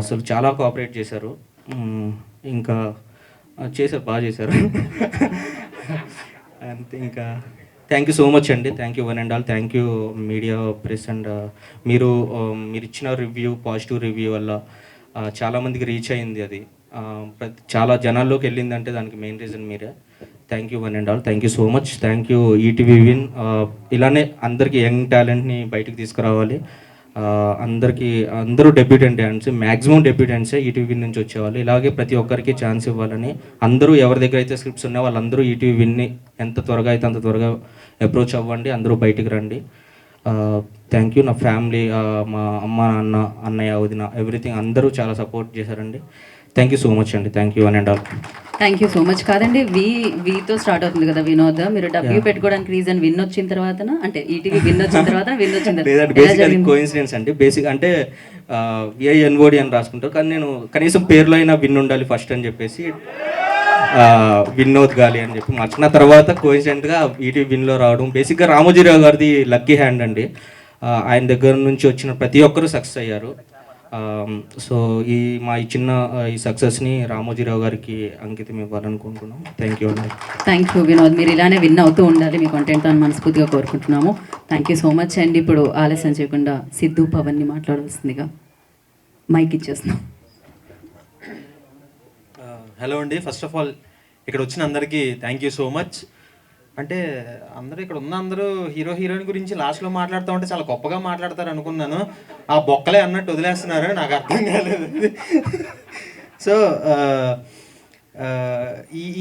అసలు చాలా కోఆపరేట్ చేశారు. ఇంకా చేశారు, బాగా చేశారు. అంతే. ఇంకా థ్యాంక్ యూ సో మచ్ అండి. Thank you one and all. Thank you media press and మీరు ఇచ్చిన రివ్యూ, పాజిటివ్ రివ్యూ వల్ల చాలామందికి రీచ్ అయింది. అది చాలా జనాల్లోకి వెళ్ళిందంటే దానికి మెయిన్ రీజన్ మీరే. Thank you one and all. Thank you so much. Thank you ETV win. ఇలానే అందరికీ యంగ్ టాలెంట్ని బయటకు తీసుకురావాలి. అందరూ డెబ్యూటెంట్స్, మ్యాక్సిమం డెబ్యూటెంట్సే ఈటీవీ విన్ నుంచి వచ్చేవాళ్ళు. ఇలాగే ప్రతి ఒక్కరికి ఛాన్స్ ఇవ్వాలని అందరూ ఎవరి దగ్గర అయితే స్క్రిప్ట్స్ ఉన్నాయో వాళ్ళందరూ ఈటీవీ విన్ని ఎంత త్వరగా అయితే అంత త్వరగా అప్రోచ్ అవ్వండి. అందరూ బయటికి రండి. Thank you. నా ఫ్యామిలీ, మా అమ్మ, నాన్న, అన్నయ్య, వదిన, ఎవ్రీథింగ్ అందరూ చాలా సపోర్ట్ చేశారండి. థ్యాంక్ యూ సో మచ్ అండి. Thank you one and all. Thank you so much. కాదండి, వీతో స్టార్ట్ అవుతుంది కదా వినోద్. మీరు డబ్ల్యూ పెట్టుకోవడానికి రీజన్ విన్ వచ్చిన తర్వాత, అంటే ఈటీవీ విన్ వచ్చిన తర్వాత విన్ వచ్చిన లేదంటే బేసిక్ అది కోఇన్సిడెన్స్ అండి. బేసిక్ అంటే విఐఎన్ఓడి అని రాసుకుంటారు, కానీ నేను కనీసం పేరులో అయినా విన్ ఉండాలి ఫస్ట్ అని చెప్పేసి వినోద్ గాలి అని చెప్పి మార్చిన తర్వాత కోఇన్సిడెంట్గా ఈటీవీ విన్లో రావడం. బేసిక్గా రామోజీరావు గారిది లక్కీ హ్యాండ్ అండి. ఆయన దగ్గర నుంచి వచ్చిన ప్రతి ఒక్కరూ సక్సెస్ అయ్యారు. సో మా చిన్న ఈ సక్సెస్ని రామోజీరావు గారికి అంకితం ఇవ్వాలనుకుంటున్నాం. థ్యాంక్ యూ అండి. Thank you Vinod. మీరు ఇలానే విన్ అవుతూ ఉండాలి మీ కంటెంట్తో అని మనస్ఫూర్తిగా కోరుకుంటున్నాము. థ్యాంక్ యూ సో మచ్ అండి. ఇప్పుడు ఆలస్యం చేయకుండా సిద్ధు, పవన్ని మాట్లాడవలసిందిగా మైక్ ఇచ్చేస్తున్నాం. హలో అండి. ఫస్ట్ ఆఫ్ ఆల్ ఇక్కడ వచ్చిన అందరికీ థ్యాంక్ యూ సో మచ్. అంటే అందరూ ఇక్కడ ఉన్న అందరూ హీరోయిన్ గురించి లాస్ట్లో మాట్లాడుతూ ఉంటే చాలా గొప్పగా మాట్లాడతారు అనుకున్నాను. ఆ బొక్కలే అన్నట్టు వదిలేస్తున్నారు, నాకు అర్థం కాలేదు. సో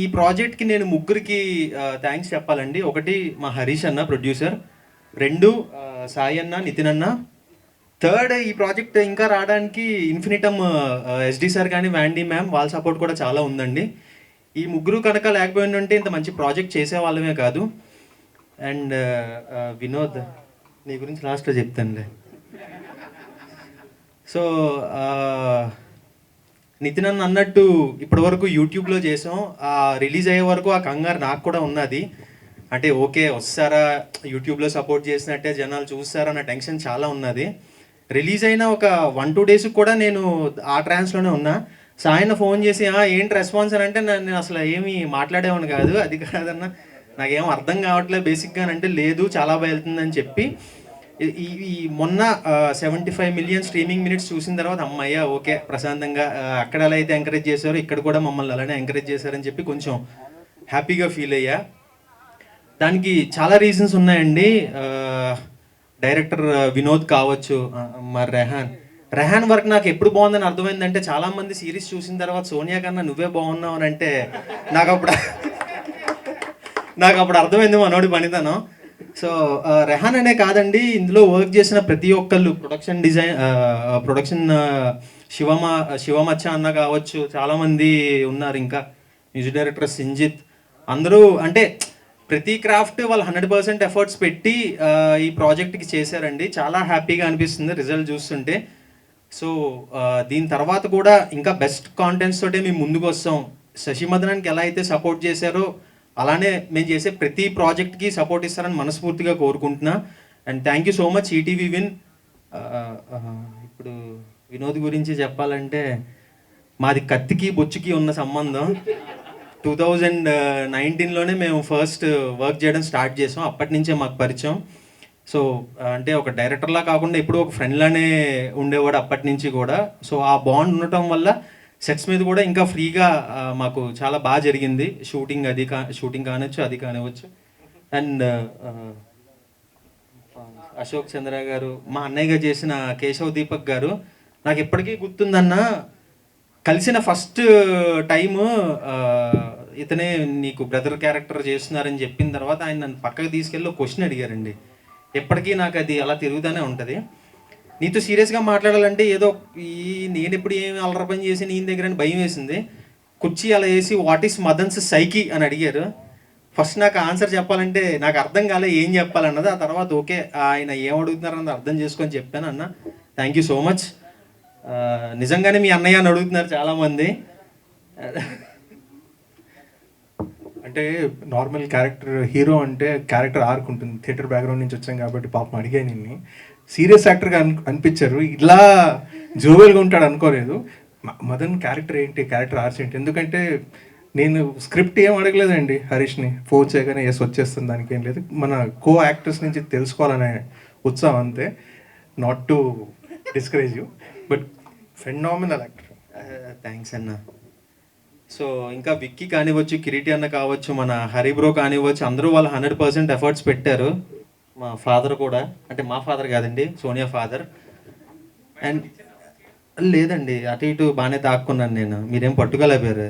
ఈ ప్రాజెక్ట్కి నేను ముగ్గురికి థ్యాంక్స్ చెప్పాలండి. ఒకటి మా హరీష్ అన్న ప్రొడ్యూసర్, 2 సాయి అన్న, నితిన్ అన్న, 3 ఈ ప్రాజెక్ట్ ఇంకా రావడానికి ఇన్ఫినిటమ్ ఎస్డి సార్ కానీ వ్యాండీ మ్యామ్ వాళ్ళ సపోర్ట్ కూడా చాలా ఉందండి. ఈ ముగ్గురు కనుక లేకపోయిందంటే ఇంత మంచి ప్రాజెక్ట్ చేసే వాళ్ళమే కాదు. అండ్ వినోద్, నీ గురించి లాస్ట్లో చెప్తానులే. సో నితిన్ అన్న అన్నట్టు ఇప్పటివరకు యూట్యూబ్లో చేసాం, రిలీజ్ అయ్యే వరకు ఆ కంగారు నాకు కూడా ఉన్నది. అంటే ఓకే వస్తారా, యూట్యూబ్లో సపోర్ట్ చేసినట్టే జనాలు చూస్తారా అన్న టెన్షన్ చాలా ఉన్నది. రిలీజ్ అయిన ఒక 1-2 డేస్కి కూడా నేను ఆ ట్రాన్స్లోనే ఉన్నా. సో ఆయన ఫోన్ చేసి ఏంటి రెస్పాన్స్ అని అంటే నేను అసలు ఏమీ మాట్లాడేవాడిని కాదు. అది కాదన్న నాకేం అర్థం కావట్లేదు బేసిక్గా అంటే లేదు చాలా బాగా వెళ్తుందని చెప్పి ఈ మొన్న 75 మిలియన్ స్ట్రీమింగ్ మినిట్స్ చూసిన తర్వాత అమ్మయ్య ఓకే ప్రశాంతంగా అక్కడ ఎలా అయితే ఎంకరేజ్ చేశారో ఇక్కడ కూడా మమ్మల్ని అలానే ఎంకరేజ్ చేశారని చెప్పి కొంచెం హ్యాపీగా ఫీల్ అయ్యా. దానికి చాలా రీజన్స్ ఉన్నాయండి. డైరెక్టర్ వినోద్ కావచ్చు, మరి రెహాన్ వర్క్ నాకు ఎప్పుడు బాగుందని అర్థమైందంటే చాలామంది సిరీస్ చూసిన తర్వాత సోనియా కన్నా నువ్వే బాగున్నావు అని అంటే నాకు అప్పుడు అర్థమైంది మనోడి పనితనం. సో రెహాన్ అనే కాదండి, ఇందులో వర్క్ చేసిన ప్రతి ఒక్కళ్ళు ప్రొడక్షన్ శివమచ్చ అన్న కావచ్చు, చాలామంది ఉన్నారు, ఇంకా మ్యూజిక్ డైరెక్టర్ సింజిత్, అందరూ అంటే ప్రతి క్రాఫ్ట్ వాళ్ళు 100% ఎఫర్ట్స్ పెట్టి ఈ ప్రాజెక్ట్కి చేశారండి. చాలా హ్యాపీగా అనిపిస్తుంది రిజల్ట్ చూస్తుంటే. సో దీని తర్వాత కూడా ఇంకా బెస్ట్ కాంటెంట్స్ తోటే మేము ముందుకు వస్తాం. శశిమదనానికి ఎలా అయితే సపోర్ట్ చేశారో అలానే మేము చేసే ప్రతి ప్రాజెక్ట్కి సపోర్ట్ ఇస్తారని మనస్ఫూర్తిగా కోరుకుంటున్నా. And thank you so much ETV win. ఇప్పుడు వినోద్ గురించి చెప్పాలంటే మాది కత్తికి బొచ్చుకి ఉన్న సంబంధం. 2019లోనే మేము ఫస్ట్ వర్క్ చేయడం స్టార్ట్ చేసాం, అప్పటి నుంచే మాకు పరిచయం. సో అంటే ఒక డైరెక్టర్లా కాకుండా ఎప్పుడు ఒక ఫ్రెండ్లానే ఉండేవాడు అప్పటి నుంచి కూడా. సో ఆ బాండ్ ఉండటం వల్ల సెట్స్ మీద కూడా ఇంకా ఫ్రీగా మాకు చాలా బాగా జరిగింది. షూటింగ్ కానివచ్చు, అది కానివచ్చు. అండ్ అశోక్ చంద్ర గారు, మా అన్నయ్యగా చేసిన కేశవ్ దీపక్ గారు, నాకు ఎప్పటికీ గుర్తుందన్న కలిసిన ఫస్ట్ టైము ఇతనే నీకు బ్రదర్ క్యారెక్టర్ చేస్తున్నారని చెప్పిన తర్వాత ఆయన నన్ను పక్కకు తీసుకెళ్ళి ఒక క్వశ్చన్ అడిగారండి. ఎప్పటికీ నాకు అది అలా తిరుగుతూనే ఉంటుంది. నీతో సీరియస్గా మాట్లాడాలంటే ఏదో నేను ఎప్పుడు ఏమి అల్లరి పని చేసి నీ దగ్గర అని భయం వేసింది. కుర్చీ అలా వేసి వాట్ ఈస్ మదన్స్ సైకి అని అడిగారు. ఫస్ట్ నాకు ఆన్సర్ చెప్పాలంటే నాకు అర్థం కాలే ఏం చెప్పాలన్నది. ఆ తర్వాత ఓకే ఆయన ఏం అడుగుతున్నారన్నది అర్థం చేసుకొని చెప్పాను. అన్న థ్యాంక్ యూ సో మచ్. నిజంగానే మీ అన్నయ్య అని అడుగుతున్నారు చాలామంది. అంటే నార్మల్ క్యారెక్టర్ హీరో అంటే క్యారెక్టర్ ఆర్క్ ఉంటుంది. థియేటర్ బ్యాక్గ్రౌండ్ నుంచి వచ్చాం కాబట్టి పాపం అడిగాను నిన్ను. సీరియస్ యాక్టర్గా అనిపించారు, ఇలా జోవెల్గా ఉంటాడు అనుకోలేదు. మదన్ క్యారెక్టర్ ఏంటి, క్యారెక్టర్ ఆర్ట్స్ ఏంటి? ఎందుకంటే నేను స్క్రిప్ట్ ఏం అడగలేదండి హరీష్ని, ఫోన్ చేయగానే ఎస్ వచ్చేస్తుంది, దానికి ఏం లేదు. మన కో యాక్టర్స్ నుంచి తెలుసుకోవాలనే ఉత్సాహం అంతే. Not to discourage you, but phenomenal actor. Thanks అన్న. సో ఇంకా విక్కీ కానివ్వచ్చు, కిరీటి అన్న కావచ్చు, మన హరిబ్రో కానివ్వచ్చు, అందరూ వాళ్ళు 100% ఎఫర్ట్స్ పెట్టారు. మా ఫాదర్ కూడా, అంటే మా ఫాదర్ కాదండి, సోనియా ఫాదర్. అండ్ లేదండి, అటు ఇటు బాగానే దాక్కున్నాను నేను, మీరేం పట్టుకోలేపారు.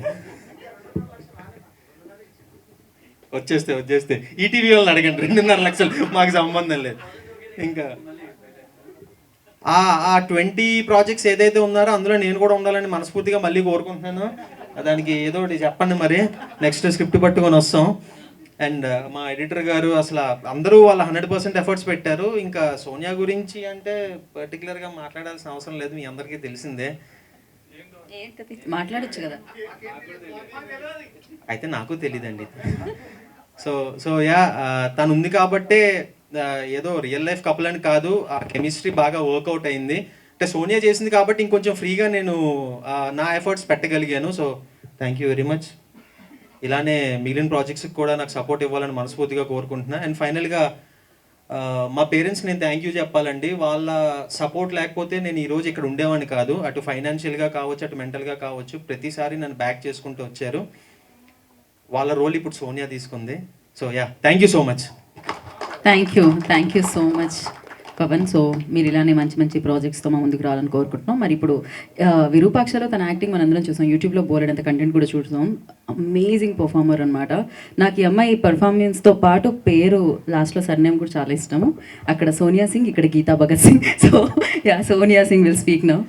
వచ్చేస్తే ఈటీవీ వాళ్ళని అడగండి, 2.5 లక్షలు, మాకు సంబంధం లేదు. ఇంకా ఆ 20 ప్రాజెక్ట్స్ ఏదైతే ఉన్నారో అందులో నేను కూడా ఉండాలని మనస్ఫూర్తిగా మళ్ళీ కోరుకుంటున్నాను. దానికి ఏదో ఒకటి చెప్పండి, మరి నెక్స్ట్ స్క్రిప్ట్ పట్టుకొని వస్తాం. అండ్ మా ఎడిటర్ గారు అసలు అందరూ వాళ్ళ 100% ఎఫర్ట్స్ పెట్టారు. ఇంకా సోనియా గురించి అంటే పర్టికులర్గా మాట్లాడాల్సిన అవసరం లేదు, మీ అందరికీ తెలిసిందే. మాట్లాడచ్చు కదా, అయితే నాకు తెలియదండి. సో యా తను ఉంది కాబట్టే ఏదో రియల్ లైఫ్ కపుల్ అని కాదు, ఆ కెమిస్ట్రీ బాగా వర్కౌట్ అయింది. అంటే సోనియా చేసింది కాబట్టి ఇంకొంచెం ఫ్రీగా నేను నా ఎఫర్ట్స్ పెట్టగలిగాను. So thank you very much. ఇలానే మిగిలిన ప్రాజెక్ట్స్కి కూడా నాకు సపోర్ట్ ఇవ్వాలని మనస్ఫూర్తిగా కోరుకుంటున్నా. అండ్ ఫైనల్గా మా పేరెంట్స్కి నేను థ్యాంక్ యూ చెప్పాలండి. వాళ్ళ సపోర్ట్ లేకపోతే నేను ఈరోజు ఇక్కడ ఉండేవాడిని కాదు. అటు ఫైనాన్షియల్గా కావచ్చు, అటు మెంటల్గా కావచ్చు, ప్రతిసారి నన్ను బ్యాక్ చేసుకుంటూ వచ్చారు. వాళ్ళ రోల్ ఇప్పుడు సోనియా తీసుకుంది. So yeah, thank you so much. Thank you so much Pavan. So మీరు ఇలానే మంచి మంచి ప్రాజెక్ట్స్తో మా ముందుకు రావాలని కోరుకుంటున్నాం. మరి ఇప్పుడు విరూపాక్షలో తన యాక్టింగ్ మనందరం చూసాం, యూట్యూబ్లో బోలెడంత కంటెంట్ కూడా చూసాం. అమేజింగ్ పర్ఫార్మర్ అనమాట. నాకు ఈ అమ్మాయి పర్ఫార్మెన్స్తో పాటు పేరు లాస్ట్లో సర్నేమ్ కూడా చాలా ఇష్టము. అక్కడ సోనియా సింగ్, ఇక్కడ Geetha Bhagat Singh. So yeah, Sonia Singh will speak now.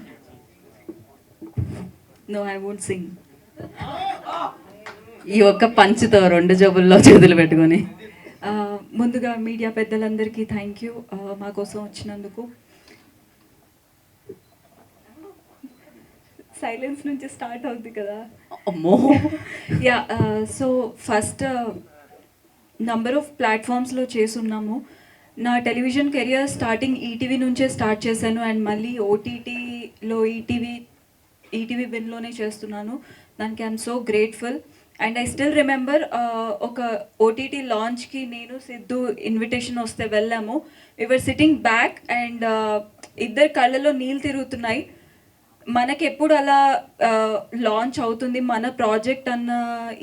No, I won't sing. ఈ ఒక్క పంచుతో 2 జేబుల్లో చేతులు పెట్టుకొని ముందుగా మీడియా పెద్దలందరికీ థ్యాంక్ యూ మా కోసం వచ్చినందుకు. సైలెన్స్ నుంచి స్టార్ట్ అవుద్ది కదా. అమ్మో. Yeah, so first number of ప్లాట్ఫామ్స్లో చేసున్నాము. నా టెలివిజన్ కెరియర్ స్టార్టింగ్ ఈటీవీ నుంచే స్టార్ట్ చేశాను అండ్ మళ్ళీ ఓటీటీలో ఈటీవీ విన్లోనే చేస్తున్నాను. దానికి I'm so grateful. And I still remember ఒక ఓటీటీ లాంచ్కి నేను సిద్ధు ఇన్విటేషన్ వస్తే వెళ్ళాము. వీఆర్ సిట్టింగ్ బ్యాక్ అండ్ ఇద్దరు కళ్ళలో నీళ్ళు తిరుగుతున్నాయి. మనకెప్పుడు అలా లాంచ్ అవుతుంది మన ప్రాజెక్ట్ అన్న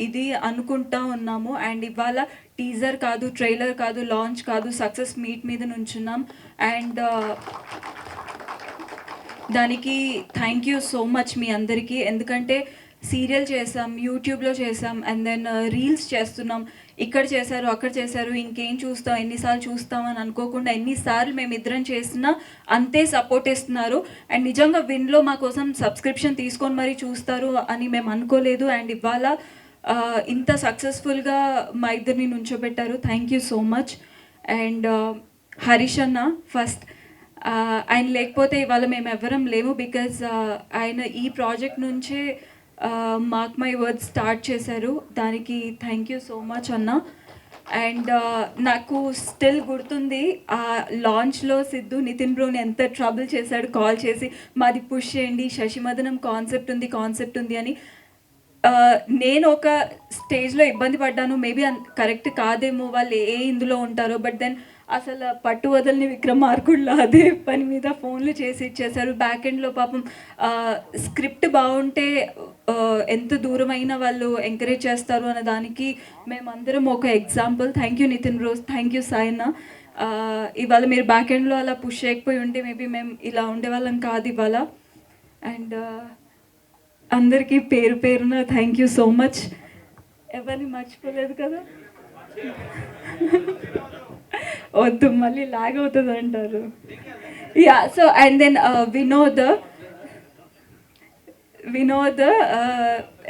ఇది అనుకుంటా ఉన్నాము. అండ్ ఇవాళ టీజర్ కాదు, ట్రైలర్ కాదు, లాంచ్ కాదు, సక్సెస్ మీట్ మీద నుంచున్నాం. అండ్ దానికి థ్యాంక్ యూ సో మచ్ మీ అందరికీ. ఎందుకంటే సీరియల్ చేసాం, యూట్యూబ్లో చేసాం, అండ్ దెన్ రీల్స్ చేస్తున్నాం. ఇక్కడ చేశారు, అక్కడ చేశారు, ఇంకేం చూస్తాం, ఎన్నిసార్లు చూస్తామని అనుకోకుండా ఎన్నిసార్లు మేము ఇద్దరం చేసినా అంతే సపోర్ట్ ఇస్తున్నారు. అండ్ నిజంగా విన్లో మా కోసం సబ్స్క్రిప్షన్ తీసుకొని మరీ చూస్తారు అని మేము అనుకోలేదు. అండ్ ఇవాళ ఇంత సక్సెస్ఫుల్గా మా ఇద్దరిని నుంచోబెట్టారు. Thank you so much. And Harish అన్న ఫస్ట్, ఆయన లేకపోతే ఇవాళ మేము ఎవ్వరం లేము. బికాజ్ ఆయన ఈ ప్రాజెక్ట్ నుంచే మార్క్ మై వర్డ్స్ స్టార్ట్ చేశారు. దానికి థ్యాంక్ యూ సో మచ్ అన్న. అండ్ నాకు స్టిల్ గుర్తుంది ఆ లాంచ్లో సిద్ధు నితిన్ బ్రోని ఎంత ట్రబుల్ చేశాడు కాల్ చేసి, మాది పుష్ చేయండి, శశిమదనం కాన్సెప్ట్ ఉంది అని. నేను ఒక స్టేజ్లో ఇబ్బంది పడ్డాను, మేబీ కరెక్ట్ కాదేమో, వాళ్ళు ఇందులో ఉంటారో. బట్ దెన్ అసలు పట్టు వదలని విక్రమార్కుల్లో అదే పని మీద ఫోన్లు చేసి ఇచ్చేశారు. బ్యాక్ ఎండ్లో పాపం స్క్రిప్ట్ బాగుంటే ఎంత దూరమైనా వాళ్ళు ఎంకరేజ్ చేస్తారు అనే దానికి మేమందరం ఒక example. Thank you Nitin bros, thank you Sayanna. ఇవాళ మీరు బ్యాక్ ఎండ్లో అలా పుష్ చేయకపోయి ఉంటే మేబీ మేము ఇలా ఉండేవాళ్ళం కాదు ఇవాళ. అండ్ అందరికీ పేరు పేరున థ్యాంక్ యూ సో మచ్. ఎవరిని మర్చిపోలేదు కదా, వద్దు మళ్ళీ లాగ్ అవుతుంది అంటారు. Yeah, so and then Vinod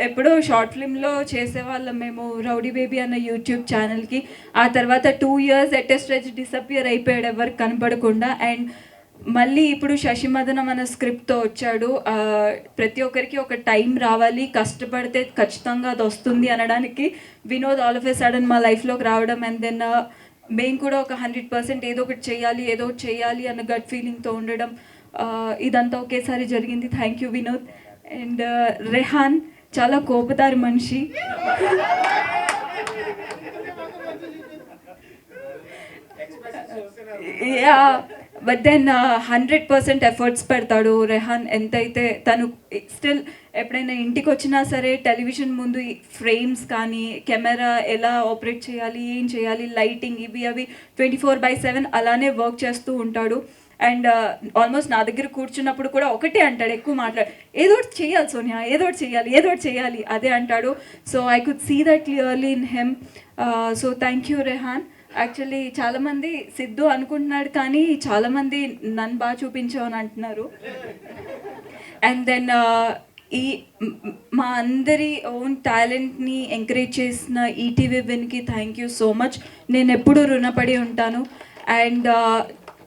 ఎప్పుడో షార్ట్ ఫిల్మ్లో చేసేవాళ్ళం మేము, రౌడీ బేబీ అన్న యూట్యూబ్ ఛానల్కి. ఆ తర్వాత 2 years ఎటెస్ట్రెచ్ డిసపియర్ అయిపోయాడు ఎవరికి కనపడకుండా. అండ్ మళ్ళీ ఇప్పుడు శశిమదనం అన్న స్క్రిప్ట్తో వచ్చాడు. ప్రతి ఒక్కరికి ఒక టైం రావాలి, కష్టపడితే ఖచ్చితంగా అది వస్తుంది అనడానికి Vinod all of a sudden మా లైఫ్లోకి రావడం. అండ్ దెన్ మేము కూడా ఒక 100% ఏదో ఒకటి చేయాలి అన్న గట్ ఫీలింగ్తో ఉండడం, ఇదంతా ఒకేసారి జరిగింది. Thank you Vinod. And Rehan చాలా కోపదారి మనిషి. యా, బట్ దెన్ 100% ఎఫర్ట్స్ పెడతాడు రెహాన్. ఎంతైతే తను స్టిల్ ఎప్పుడైనా ఇంటికి వచ్చినా సరే టెలివిజన్ ముందు ఫ్రేమ్స్ కానీ, కెమెరా ఎలా ఆపరేట్ చేయాలి, ఏం చేయాలి, లైటింగ్ ఇవి అవి 24/7 అలానే వర్క్ చేస్తూ ఉంటాడు. అండ్ ఆల్మోస్ట్ నా దగ్గర కూర్చున్నప్పుడు కూడా ఒకటే అంటాడు, ఎక్కువ మాట్లాడు, ఏదో ఒకటి చేయాలి సోనియా, ఏదో ఒకటి చేయాలి అదే అంటాడు. So I could see that clearly in him. So thank you Rehan. Actually చాలామంది సిద్ధు అనుకుంటున్నాడు కానీ చాలామంది నన్ను బాగా చూపించామని అంటున్నారు. అండ్ దెన్ ఈ మా అందరి ఓన్ టాలెంట్ని ఎంకరేజ్ చేసిన ఈటీవీ విన్కి థ్యాంక్ యూ సో మచ్. నేను ఎప్పుడూ రుణపడి ఉంటాను. అండ్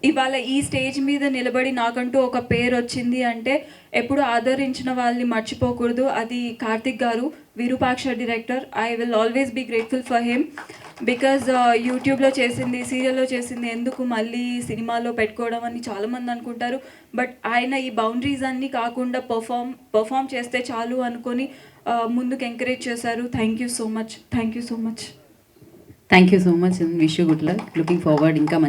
ఇవాళ ఈ స్టేజ్ మీద నిలబడి నాకంటూ ఒక పేరు వచ్చింది అంటే ఎప్పుడు ఆదరించిన వాళ్ళని మర్చిపోకూడదు. అది Karthik garu, Virupaksha director. I will always be grateful for him. Because యూట్యూబ్లో చేసింది, సీరియల్లో చేసింది ఎందుకు మళ్ళీ సినిమాలో పెట్టుకోవడం అని చాలామంది అనుకుంటారు. బట్ ఆయన ఈ బౌండరీస్ అన్నీ కాకుండా పర్ఫామ్ చేస్తే చాలు అనుకొని ముందుకు ఎంకరేజ్ చేశారు. Thank you so much. Thank you so much. Wish you good luck. Looking forward ఇంకా